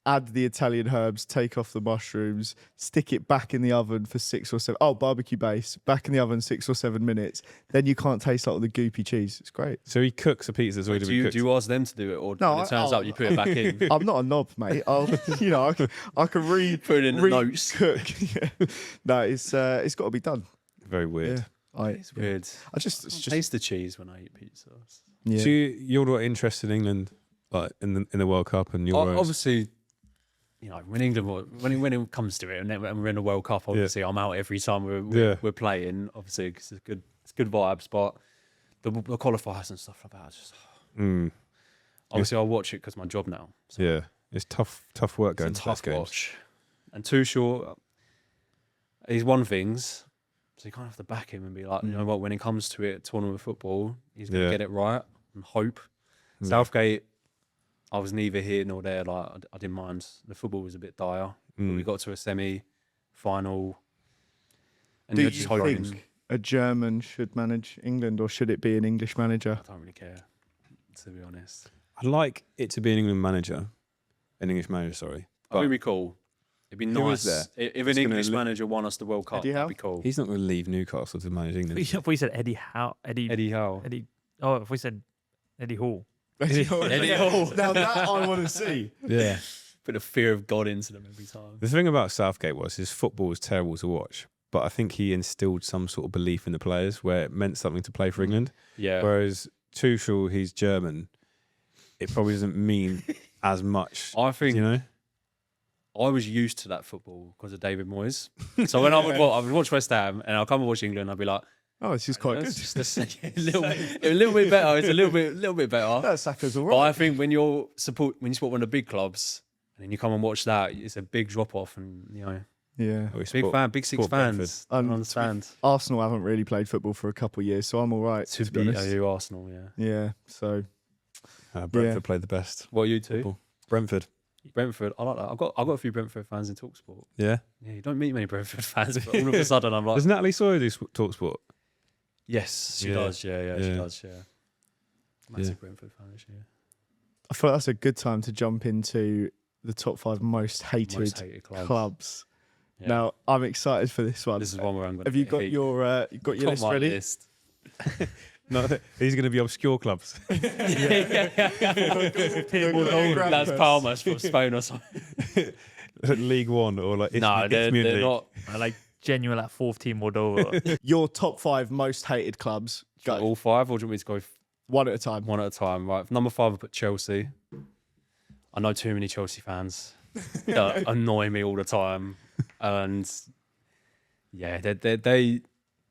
add the Italian herbs, take off the mushrooms, stick it back in the oven for 6 or 7. Oh, barbecue base, back in the oven 6 or 7 minutes. Then you can't taste like all the goopy cheese. It's great. So he cooks the pizza as well. Do you ask them to do it, or No, when it turns out you put it back in? I'm not a knob, mate. I can read. Put it in the notes. Cook. Yeah. No, it's got to be done. Very weird. Yeah. It's weird. It's just Taste the cheese when I eat pizza. yeah. So you're not interested in England, like in the World Cup and your Obviously, you know, when England, when it comes to it, and then when we're in the World Cup, obviously I'm out every time we're playing. Obviously, 'cause it's good vibes, but the qualifiers and stuff like that. Just obviously I'll watch it because my job now. So yeah, it's tough work going it's a to those tough games. watch. And Too Short, he's won things, so you kind of have to back him and be like, you know what, when it comes to it, tournament football, he's gonna get it right and hope. Southgate, I was neither here nor there. Like I didn't mind. The football was a bit dire. But we got to a semi-final, and Do you're you just hoping. think a German should manage England, or should it be an English manager? I don't really care, to be honest. I'd like it to be an English manager, sorry. I think it'd be cool. It'd be Who is nice there? if an English manager won us the World Cup. Eddie That'd Howe? be cool. He's not going to leave Newcastle to manage England. If we said Eddie Howe, Eddie Howe. Oh, if we said Eddie Hall. Eddie Hall. Now that I want to see. Yeah. Put a fear of God into them every time. The thing about Southgate was his football was terrible to watch, but I think he instilled some sort of belief in the players where it meant something to play for England. Yeah. Whereas Tuchel, he's German, it probably doesn't mean as much. I think you know. I was used to that football because of David Moyes. So when I would watch West Ham and I'll come and watch England, I'd be like, Oh, this is quite good. it's just a little bit better. It's a little bit better. That Saka's all But right. I think when you support one of the big clubs and then you come and watch that, it's a big drop off, and you know, Yeah. big six fans. I don't understand. Arsenal haven't really played football for a couple of years, so I'm all right. To be beat honest. OU Arsenal, yeah. Yeah. So Brentford played the best. What are you two? Football. Brentford. Brentford, I like that. I've got a few Brentford fans in Talksport. Yeah. Yeah, you don't meet many Brentford fans, but all of a sudden I'm like, Does Natalie Sawyer do Talksport? yes, she Yeah. does. Yeah, she Yeah. does. Yeah, massive Brentford fan this year. I feel that's a good time to jump into the top 5 most hated, Most hated clubs. Yeah. Now I'm excited for this one. This is one where I'm going. Have you got your list ready? List. No, these are going to be obscure clubs. Las Palmas from Spain or something. League One or like No, they're Community. not. I like genuine like fourth team Moldova. Your top 5 most hated clubs. Go All 5, or do you want me to go one at a time. one at a time? Right, number 5, I put Chelsea. I know too many Chelsea fans that annoy me all the time, and yeah,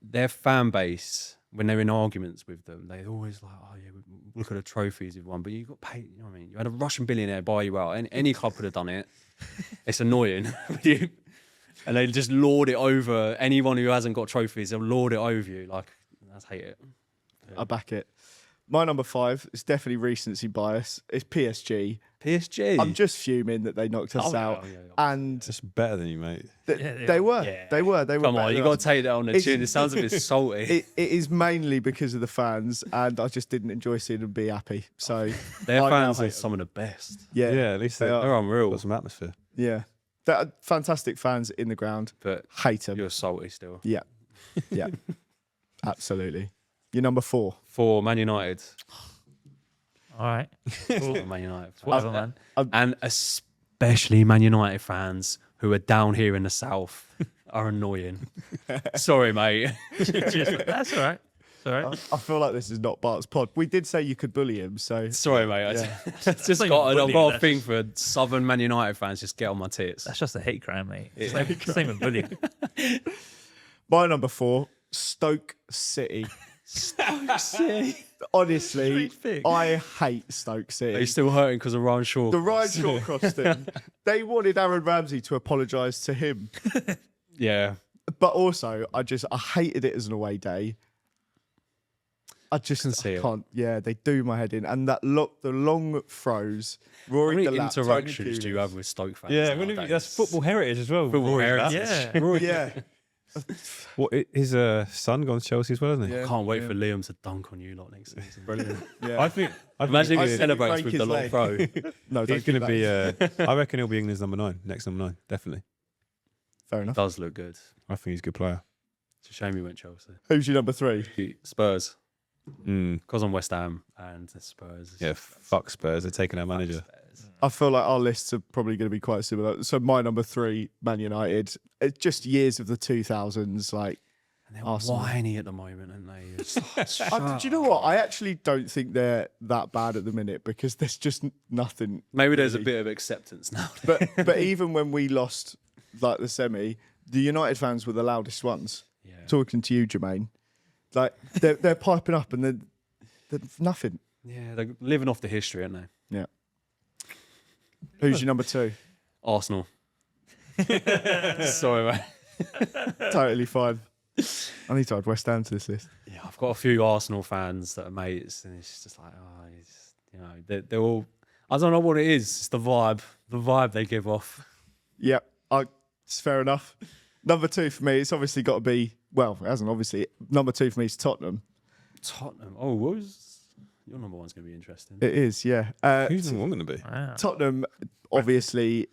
their fan base, when they're in arguments with them, they're always like, "Oh yeah, look at the trophies you've won," but you got paid. You know what I mean? You had a Russian billionaire buy you out, and any club could have done it. It's annoying, and they just lord it over anyone who hasn't got trophies. They'll lord it over you. Like, I hate it. I back it. My number 5 is definitely recency bias. It's PSG. PSG. I'm just fuming that they knocked us out, and It's better than you, mate. they were. Yeah. They were. Come better on, you than got us. to take that on the It's- chin. It sounds a bit salty. It is mainly because of the fans, and I just didn't enjoy seeing them be happy. So Their I now fans hate are them. some of the best. yeah, Yeah, at least they they're are. They're unreal. got some atmosphere. yeah, they're fantastic fans in the ground. But Hate them. you're salty still. Yeah, yeah, absolutely. You're number 4. For Man United. All right. Cool. Man United. Whatever, man. And especially Man United fans who are down here in the south are annoying. Sorry, mate. That's all right. It's all right. I feel like this is not Bart's pod. We did say you could bully him, so Sorry, mate. Yeah. I've just not got even I've got a bullying, thing for Southern Man United fans. Just get on my tits. That's just a hate crime, mate. It's like, it's not even bullying. my number 4, Stoke City. Stoke City. Honestly, Street thing. I hate Stoke Are City. you still hurting because of Ryan Shaw? The Ryan Shawcross thing. They wanted Aaron Ramsey to apologise to him. Yeah. But also, I hated it as an away day. I just see it. can't. Yeah, they do my head in. And the long throws. How Rory many Delap, Tony interactions do you Pulis. have with Stoke fans? Yeah, nowadays? that's football heritage as well. Football Rory heritage. Delap. Yeah. Rory- Yeah. What, his son gone to Chelsea as well, isn't he? Yeah. Can't wait for Liam to dunk on you lot next season. Brilliant. Yeah. I think. Imagine I if he think celebrates break with his the long leg. throw. No, he's don't going to do be. that. I reckon he'll be England's number 9, next number 9, definitely. Fair enough. Does look good. I think he's a good player. It's a shame he went Chelsea. Who's your number 3? Spurs. Mm. Because I'm West Ham and the Spurs. Yeah, fuck Spurs. They're taking our manager. Spurs. I feel like our lists are probably going to be quite similar. So my number 3, Man United. It's just years of the 2000s. Like, And they're Arsenal. whiny at the moment, aren't they? It's- do you know what? I actually don't think they're that bad at the minute because there's just nothing. Maybe there's a really. bit of acceptance now. But even when we lost like the semi, the United fans were the loudest ones. Yeah. Talking to you, Jermaine, like they're piping up and they're nothing. Yeah, they're living off the history, aren't they? Yeah. Who's your number 2? Arsenal. Sorry, mate. Totally fine. I need to add West Ham to this list. Yeah, I've got a few Arsenal fans that are mates, and it's just like, they're all. I don't know what it is. It's the vibe they give off. Yep, it's fair enough. Number 2 for me, it's obviously got to be. Well, it hasn't obviously. Number 2 for me is Tottenham. Tottenham. Oh, what was your number 1's going to be interesting. It is, yeah. Who's number 1 going to be? Wow. Tottenham, obviously,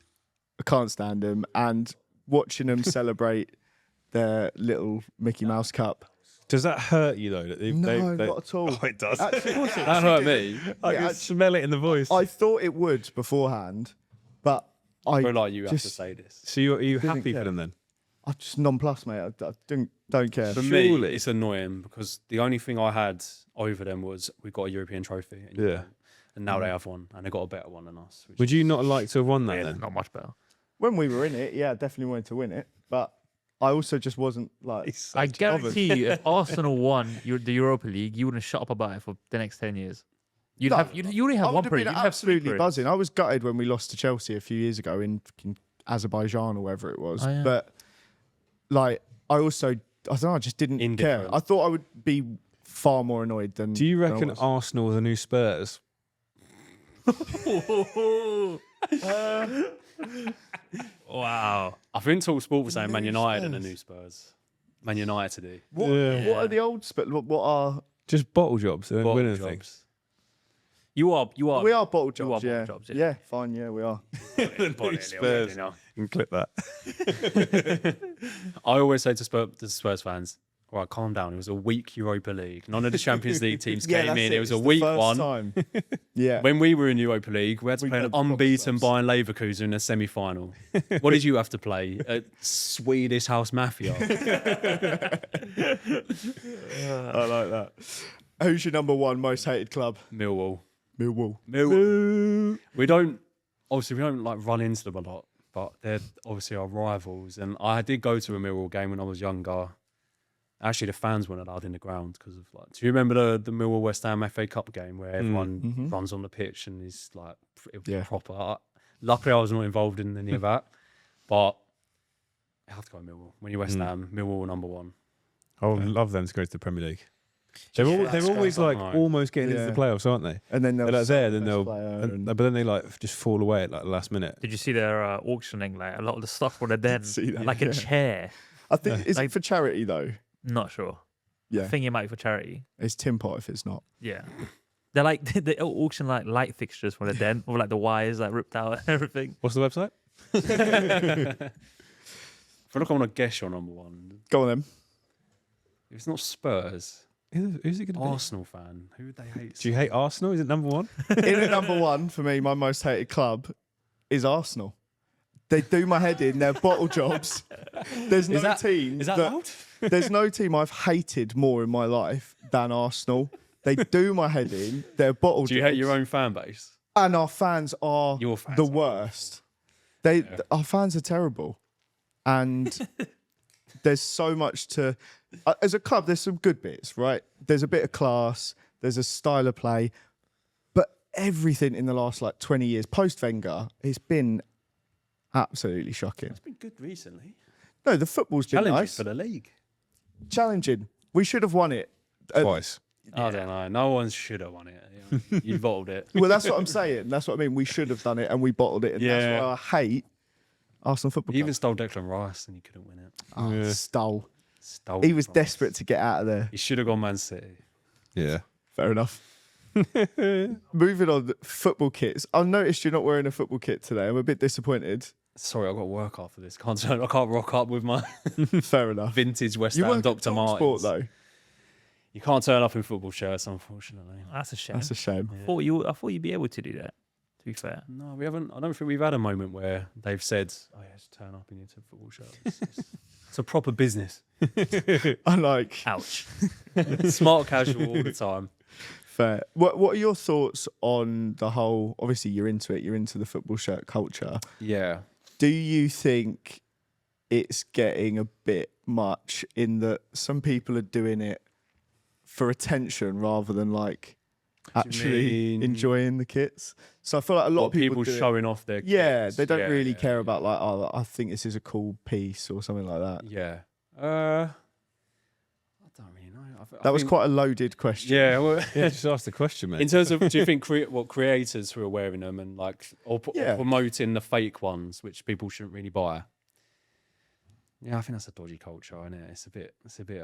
I can't stand them, and watching them celebrate their little Mickey Mouse Cup. Does that hurt you though? That No, not at all. Oh, it does. Actually, That hurt me. I Yeah, can I- smell it in the voice. I thought it would beforehand, but I I feel like you have to just- say this. So are you happy care. for them then? I'm just nonplussed, mate. I don't care. For me, it's annoying because the only thing I had over them was we got a European trophy. Yeah. And now they have one, and they got a better one than us. Which Would you not like to have won that Yeah, then? not much better. When we were in it, yeah, I definitely wanted to win it, but I also just wasn't like. I guarantee you, if Arsenal won the Europa League, you wouldn't shut up about it for the next 10 years. You'd No, have you only I have would one have period. been You'd have three absolutely periods. buzzing. I was gutted when we lost to Chelsea a few years ago in fucking Azerbaijan or wherever it was. Oh, yeah. But like, I don't know. I just didn't care. Indifferent. I thought I would be far more annoyed than. Do you than I reckon was. Arsenal are the new Spurs? Wow. I think Talk Sport was saying Man new United and the Spurs. new Spurs. Man United today. What, Yeah. what are the old Spurs? What are Just bottle jobs. They don't Bottle win anything. jobs. You are. we are bottle jobs? You are bottle yeah. jobs, yeah, yeah. fine. Yeah, we are. Spurs. You know. You can clip that. I always say to Spurs fans, all right, calm down. It was a weak Europa League. None of the Champions League teams came that's in. It was It's a the weak first one. Time. Yeah. When we were in Europa League, we had to We play an got proper unbeaten clubs. Bayern Leverkusen in a semi-final. What did you have to play? A Swedish house mafia. I like that. Who's your number 1 most hated club? Millwall. Millwall. We don't like run into them a lot, but they're obviously our rivals. And I did go to a Millwall game when I was younger. Actually, the fans weren't allowed in the ground because of like. Do you remember the Millwall West Ham FA Cup game where everyone runs on the pitch and is like it was Yeah. proper? Luckily, I was not involved in any of that, but I have to go Millwall. When you're West Ham, Millwall are number 1. I would love them to go to the Premier League. They're that's always great. like Right. almost getting into Yeah. the playoffs, aren't they? And then They're like there, then best they'll, player but then they like just fall away at like the last minute. Did you see their auctioning? Like a lot of the stuff for the den, see that, like yeah. a chair. I think is Like- it for charity though? Not sure. Yeah, I think it might be for charity. it's Tim Pot if it's not. Yeah. They're like they auction like light fixtures for the den, with like the wires like ripped out and everything. What's the website? I feel like I want to guess your number 1. Go on then. If it's not Spurs, Who's it going to be? Arsenal fan. Who would they hate? Do you hate Arsenal? Is it number 1? In at number 1 for me, my most hated club is Arsenal. They do my head in. They're bottle jobs. There's no team. Is that loud? There's no team I've hated more in my life than Arsenal. They do my head in. They're bottle Do you jobs. hate your own fan base? And our fans are Your fans the are worst. Our fans are terrible. And there's so much to as a club, there's some good bits, right? There's a bit of class, there's a style of play, but everything in the last like 20 years, post Wenger, it's been absolutely shocking. It's been good recently. No, the football's been Challenges nice. for the league. Challenging. We should have won it. Twice. I don't know. No one should have won it. You bottled it. Well, that's what I'm saying. That's what I mean. We should have done it and we bottled it. And that's why I hate Arsenal Football You Club. even stole Declan Rice and you couldn't win it. Oh, stole. Stole He was Rice. desperate to get out of there. He should have gone Man City. Yeah. Fair enough. Moving on, football kits. I noticed you're not wearing a football kit today. I'm a bit disappointed. Sorry, I've got work after this. I can't rock up with my Fair enough. vintage West You Ham work Dr. at Martens. Sport though. You can't turn up in football shirts, unfortunately. That's a shame. That's a shame. I thought you'd be able to do that. To be fair. No, we haven't. I don't think we've had a moment where they've said, "Oh yeah, just turn up in your football shirts." It's a proper business. I like. Ouch. Smart casual all the time. Fair. What are your thoughts on the whole? Obviously, you're into it. You're into the football shirt culture. Yeah. Do you think it's getting a bit much in that some people are doing it for attention rather than like actually mean- enjoying the kits? So I feel like a lot of people do it. showing off their Yeah, kits. they don't really yeah, care about like, oh, I think this is a cool piece or something like that. Yeah. I don't really know. That was quite a loaded question. Yeah. Well, Yeah, just ask the question, man. in terms of, do you think creators who are wearing them and like or Yeah. promoting the fake ones, which people shouldn't really buy? Yeah, I think that's a dodgy culture, isn't it? It's a bit.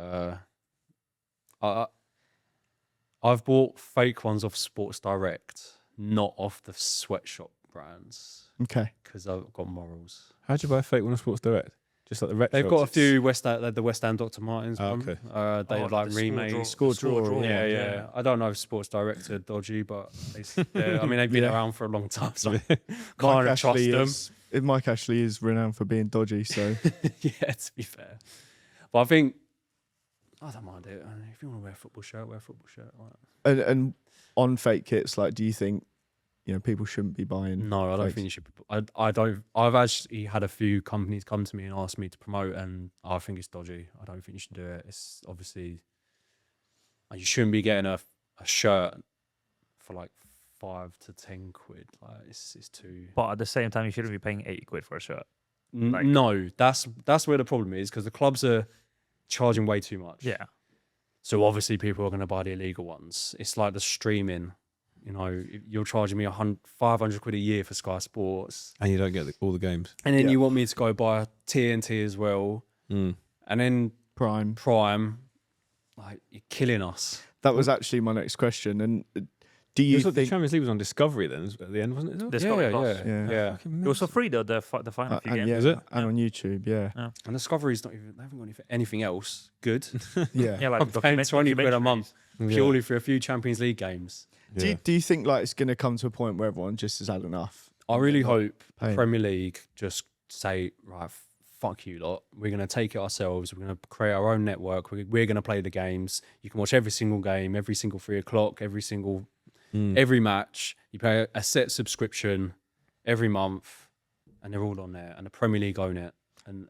I've bought fake ones off Sports Direct, not off the sweatshop brands, Okay. because I've got morals. How'd you buy a fake one on Sports Direct? Just like the retro. They've got a few the West Ham Dr. Martens. Oh, one. okay. They Oh, like the remade. Score draw. Yeah, yeah. I don't know if Sports Direct are dodgy, but I mean they've been around for a long time, so can't trust them. Mike Ashley is renowned for being dodgy, so Yeah, to be fair. But I think I don't mind it. If you want to wear a football shirt, wear a football shirt. Like. and on fake kits, like, do you think people shouldn't be buying? No, I don't fakes? think you should. I don't. I've actually had a few companies come to me and ask me to promote, and I think it's dodgy. I don't think you should do it. It's obviously you shouldn't be getting a shirt for like 5 to 10 quid. Like it's too. But at the same time, you shouldn't be paying 80 quid for a shirt. Like- No, that's where the problem is, because the clubs are charging way too much. Yeah. So obviously people are going to buy the illegal ones. It's like the streaming. You're charging me 500 quid a year for Sky Sports, And you don't get all the games. and then Yeah. you want me to go buy TNT as well, and then Prime. like you're killing us. That was actually my next question. And do you The think? Champions League was on Discovery then at the end, wasn't it? Discovery Plus. Yeah. It was for free though. The final few And, games. yeah, Is it? and on YouTube, yeah, And Discovery's not even. They haven't got anything else good. yeah. Yeah, like I'm paying 20 quid a month Yeah. purely for a few Champions League games. Do you think like it's going to come to a point where everyone just has had enough? I really hope paying. Premier League just say, right, fuck you lot. We're going to take it ourselves. We're going to create our own network. We're going to play the games. You can watch every single game, every single 3 o'clock, every match. You pay a set subscription every month, and they're all on there. And the Premier League own it, and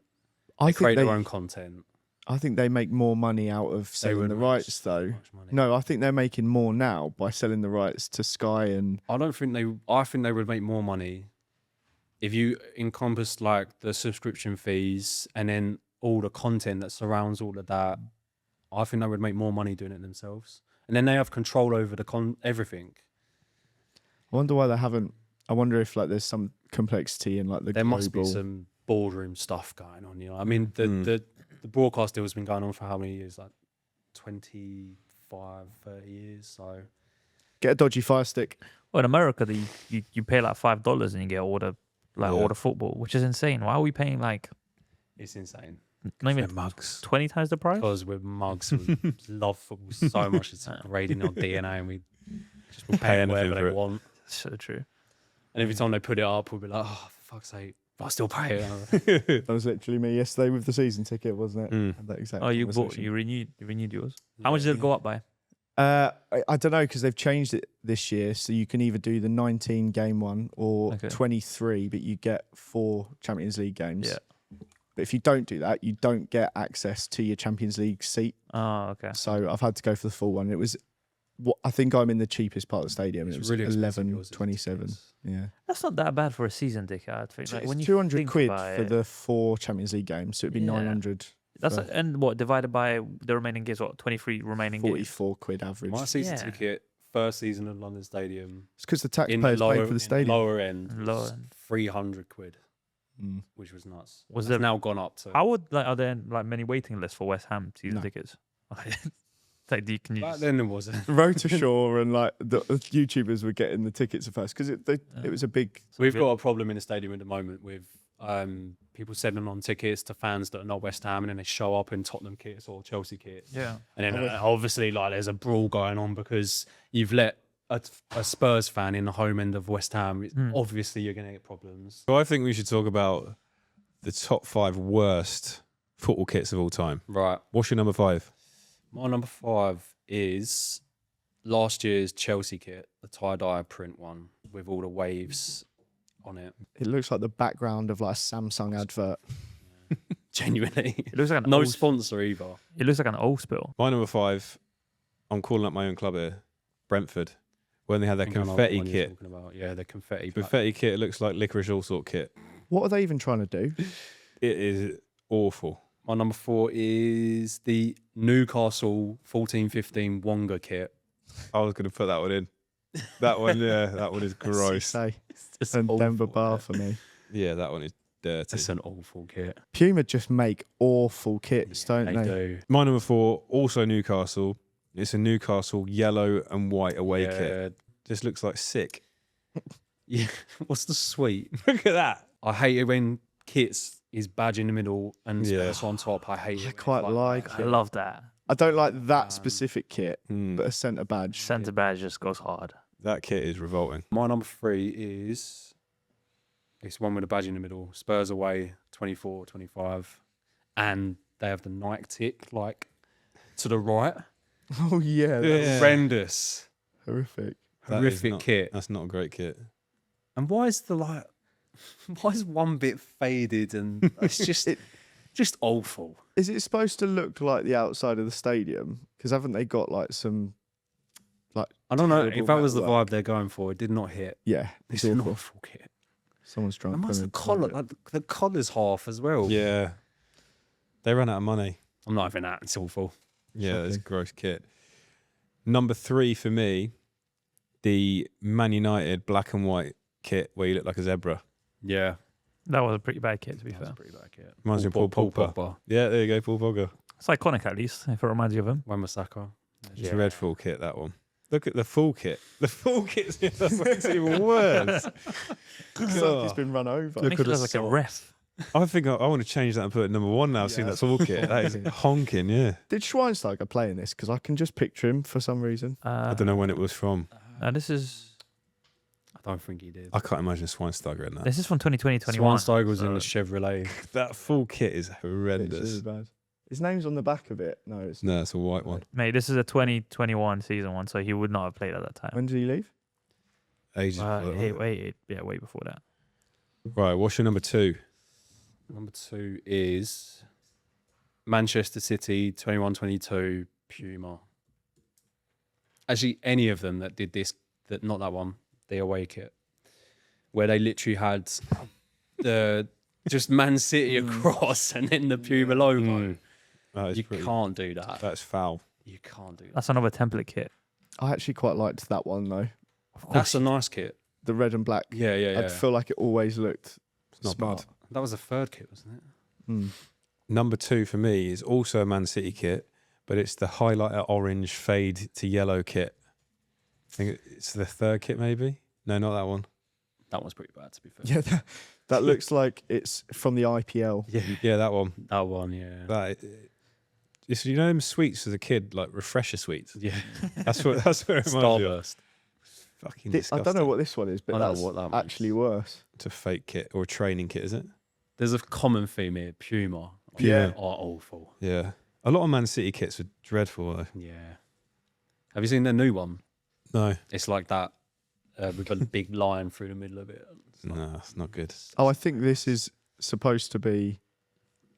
they create their own content. I think they make more money out of selling would the make rights, so though. much money. No, I think they're making more now by selling the rights to Sky and. I think they would make more money if you encompassed like the subscription fees and then all the content that surrounds all of that. I think they would make more money doing it themselves, and then they have control over everything. I wonder why they haven't. I wonder if like there's some complexity in like the There must be global- some boardroom stuff going on. I mean, the broadcast deal has been going on for how many years? Like 25, 30 years. So Get a dodgy Fire Stick. Well, in America, you pay like $5 and you get all the football, which is insane. Why are we paying like it's insane. not even mugs. 20 times the price? Because we're mugs, we love football so much. It's ingrained in our DNA, and we just will pay anything whatever for they it. want. So true. And every time they put it up, we'll be like, oh, for fuck's sake. But I still pay it. That was literally me yesterday with the season ticket, wasn't it? Had that exact Oh, you conversation. renewed yours. How much did it go up by? I don't know, because they've changed it this year, so you can either do the 19 game one or Okay. 23, but you get 4 Champions League games. Yeah. But if you don't do that, you don't get access to your Champions League seat. Oh, okay. So I've had to go for the full one. It was, I think I'm in the cheapest part of the stadium. And it was really expensive, 11.27. Yeah, That's not that bad for a season ticket. I think. Like, it's when you 200 think quid about for it, the 4 Champions League games. So it'd be Yeah. 900. That's for and what divided by the remaining games? What 23 remaining games? 44 quid average. My season Yeah. ticket, first season of London Stadium, It's because the in taxpayers lower, paid for the stadium. lower end, Lower was end. 300 quid, Mm. which was nuts. Was It's there- now gone up to. How would are there like many waiting lists for West Ham season No. tickets? Like, can you? Back Just, then there wasn't. Road to Shore and like the YouTubers were getting the tickets at first because it was a big. We've got a problem in the stadium at the moment with people sending on tickets to fans that are not West Ham, and then they show up in Tottenham kits or Chelsea kits. yeah. And then obviously like there's a brawl going on because you've let a Spurs fan in the home end of West Ham. Obviously you're going to get problems. So I think we should talk about the top 5 worst football kits of all time. Right. What's your number 5? My number 5 is last year's Chelsea kit, the tie-dye print one with all the waves on it. It looks like the background of like a Samsung advert. Genuinely. It looks like an No old, sponsor either. It looks like an old spill. My number 5, I'm calling up my own club here, Brentford, when they had their I think I know confetti what one you're kit. talking about. Yeah, the confetti. black. Confetti kit, it looks like licorice all sort kit. What are they even trying to do? It is awful. My number 4 is the Newcastle 14-15 Wonga kit. I was going to put that one in. That one, yeah, that one is gross. Say It's and Denver awful, Bar yeah. for me. Yeah, that one is dirty. It's an awful kit. Puma just make awful kits, don't They they? do. My number 4, also Newcastle. It's a Newcastle yellow and white away kit. Just looks like sick. Yeah. What's the sweet? Look at that. I hate it when kits is badge in the middle and Yeah. Spurs on top. I hate it. I when it's quite like that. I love that. I don't like that specific kit, Mm, but a centre badge. Centre badge just goes hard. that kit is revolting. My number 3 is it's one with a badge in the middle. Spurs away 24-25, and they have the Nike tick like to the right. Oh yeah, that's Yeah. Horrendous, horrific. That is horrific not- kit. That's not a great kit. And why is the like? Why is one bit faded and it's just awful? Is it supposed to look like the outside of the stadium? Because haven't they got like some, like I don't know terrible if that was the metalwork? vibe they're going for. It did not hit. Yeah, It's it's an awful. awful kit. Someone's drunk. And what's the putting collar? it- Like, the collar's half as well. Yeah. They ran out of money. I'm not having that. It's awful. Yeah, it's Shocking. gross kit. Number 3 for me, the Man United black and white kit where you look like a zebra. Yeah, That was a pretty bad kit, to be that's fair. a pretty bad kit. Reminds me of Paul Pogba. Pogba. Yeah, there you go, Paul Pogba. It's iconic, at least, if it reminds you of him. Wan-Bissaka. It's a dreadful kit, that one. Look at the full kit. The full kit's that makes it even worse. Looks like it's been run over. Look Makes at it the look like a sock. ref. I think I want to change that and put it number 1 now. I've seen Yeah. that full kit. That is honking, yeah. Did Schweinsteiger play in this? Because I can just picture him for some reason. I don't know when it was from. This is I don't think he did. I can't imagine Schweinsteiger in that. this is from 2020-21. Schweinsteiger was in the Chevrolet. That full kit is It's horrendous. really bad. His name's on the back of it. No, it's No, it's a white one. Mate, this is a 2021 season one, so he would not have played at that time. When did he leave? Ages before that, Wait, yeah, way before that. Right, what's your number 2? Number 2 is Manchester City 21-22 Puma. Actually, any of them that did this, that not that one, the away kit, where they literally had the just Man City across and then the Puma logo. That is You pretty, can't do that. That's foul. You can't do that. That's another template kit. I actually quite liked that one though. That's a nice kit. The red and black. Yeah, yeah, yeah. I feel like it always looked It's not smart. bad. That was the third kit, wasn't it? Mm. Number 2 for me is also a Man City kit, but it's the highlighter orange fade to yellow kit. I think it's the 3rd kit, maybe? No, not that one. That one's pretty bad, to be fair. Yeah, that looks like it's from the IPL. Yeah, Yeah, that one. that one, yeah. That. It's, you know them sweets as a kid, like refresher sweets. Yeah. That's what it reminds me of. Starburst. Fucking I disgusting. don't know what this one is, but I know that's what that actually means. worse. It's a fake kit or a training kit, is it? There's a common theme here. Puma. Yeah. Are awful. Yeah. A lot of Man City kits are dreadful though. Yeah. Have you seen their new one? No, It's like that with a big line through the middle of it. It's like- no, it's not good. Oh, I think this is supposed to be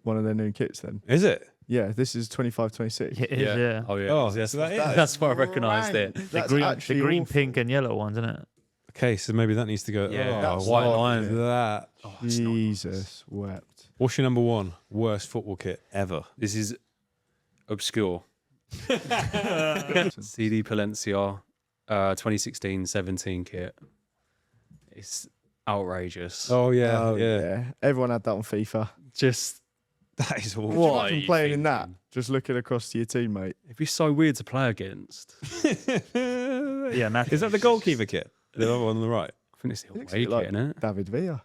one of their new kits then. Is it? Yeah, this is 25-26. Yeah, it is, yeah. Oh yeah. Oh, yes, that is. That's why I recognised it. The green, pink, and yellow ones, isn't it? Okay, so maybe that needs to go. Yeah, oh, white what line. is that? Oh, it's not Jesus wept. What's your number one worst football kit ever? This is obscure. CD Palencia 2016-17 kit. It's outrageous. Oh yeah, yeah. Everyone had that on FIFA. Just That is awful. What? are Imagine you playing in that, thinking? just looking across to your teammate. It'd be so weird to play against. Yeah, Is that the goalkeeper kit? The other one on the right. I think it's the Looks a away bit like kit, innit? David Villa.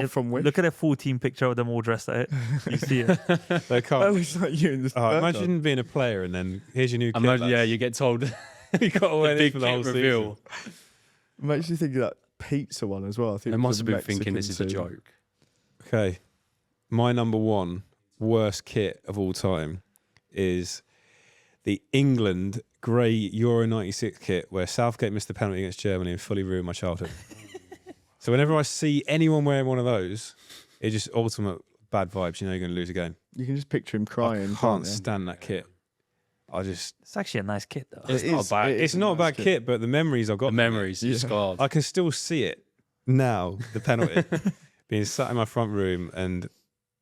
From which? look at a full team picture of them all dressed like it. You see it. They That can't. looks like you in the Imagine being a player and then here's your new kit. Imagine, yeah, lads. you get told you got to wear the this big for the whole kit reveal. Makes you think of that pizza one as well. I think They it was must have been thinking this is a Mexican joke. Okay, my number one worst kit of all time is the England grey Euro '96 kit where Southgate missed the penalty against Germany and fully ruined my childhood. So whenever I see anyone wearing one of those, it's just ultimate bad vibes. You know you're going to lose a game. You can just picture him crying. I can't stand that kit. I just. It's actually a nice kit though. It's not bad. It's not a bad kit, but the memories I've got. The memories, you scarred. I can still see it now. The penalty being sat in my front room and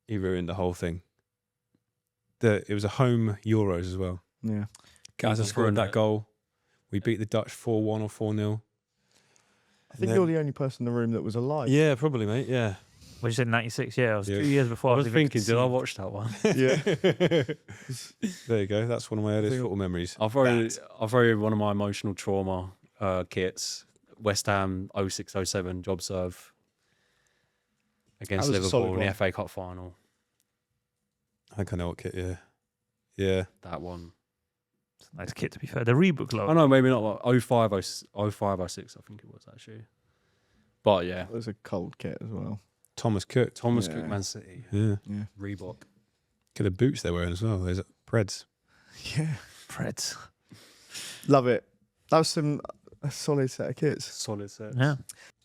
he ruined the whole thing. It was a home Euros as well. Yeah. Gaza scored that goal. We beat the Dutch 4-1 or 4-0. I think you're the only person in the room that was alive. Yeah, probably, mate. Yeah. What you said, 96? Yeah, it was Yeah. 2 years before. I was even thinking, did I conceived. watch that one? Yeah. There you go. That's one of my earliest football memories. I'll throw one of my emotional trauma kits. West Ham 06-07 job serve against That was a solid Liverpool in the one. FA Cup final. I think I know what kit, yeah. Yeah. That one. It's a nice kit, to be fair. The Reebok logo. Oh no, maybe not. Like 05, 06, I think it was actually. But yeah, It was a cold kit as well. Thomas Cook. Thomas Yeah. Cook, Man City, Yeah. Yeah. Reebok. Look at the boots they're wearing as well. Those are Preds. Yeah. Preds. Love it. That was a solid set of kits. Solid set. Yeah.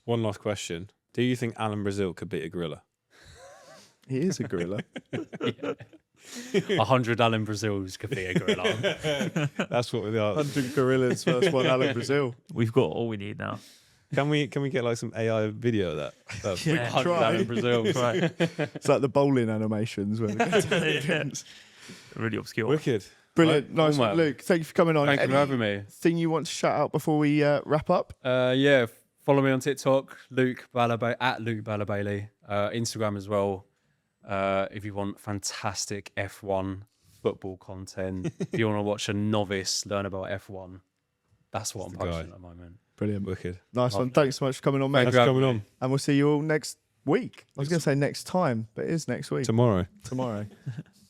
One last question. Do you think Alan Brazil could beat a gorilla? He is a gorilla. 100 Alan Brazils could be a gorilla. That's what we are. 100 gorillas versus one Alan Brazil. We've got all we need now. Can we get like some AI video of that? That'd be- 100 try. Alan Brazils. Right. It's like the bowling animations. Where Really obscure. Wicked. Brilliant. Right, Nice cool, one. man. Luke, thank you for coming on. Thank you for having me. Anything you want to shout out before we wrap up? Yeah, follow me on TikTok, at LukeBalaBailey. Instagram as well. If you want fantastic F1 football content, if you want to watch a novice learn about F1, that's what I'm the posting guy. at the moment. Brilliant. Wicked. Nice one. Lovely. Thanks so much for coming on, mate. Thank Thanks you for for coming having on. And we'll see you all next week. I was going to say next time, but it is next week. Tomorrow. Tomorrow.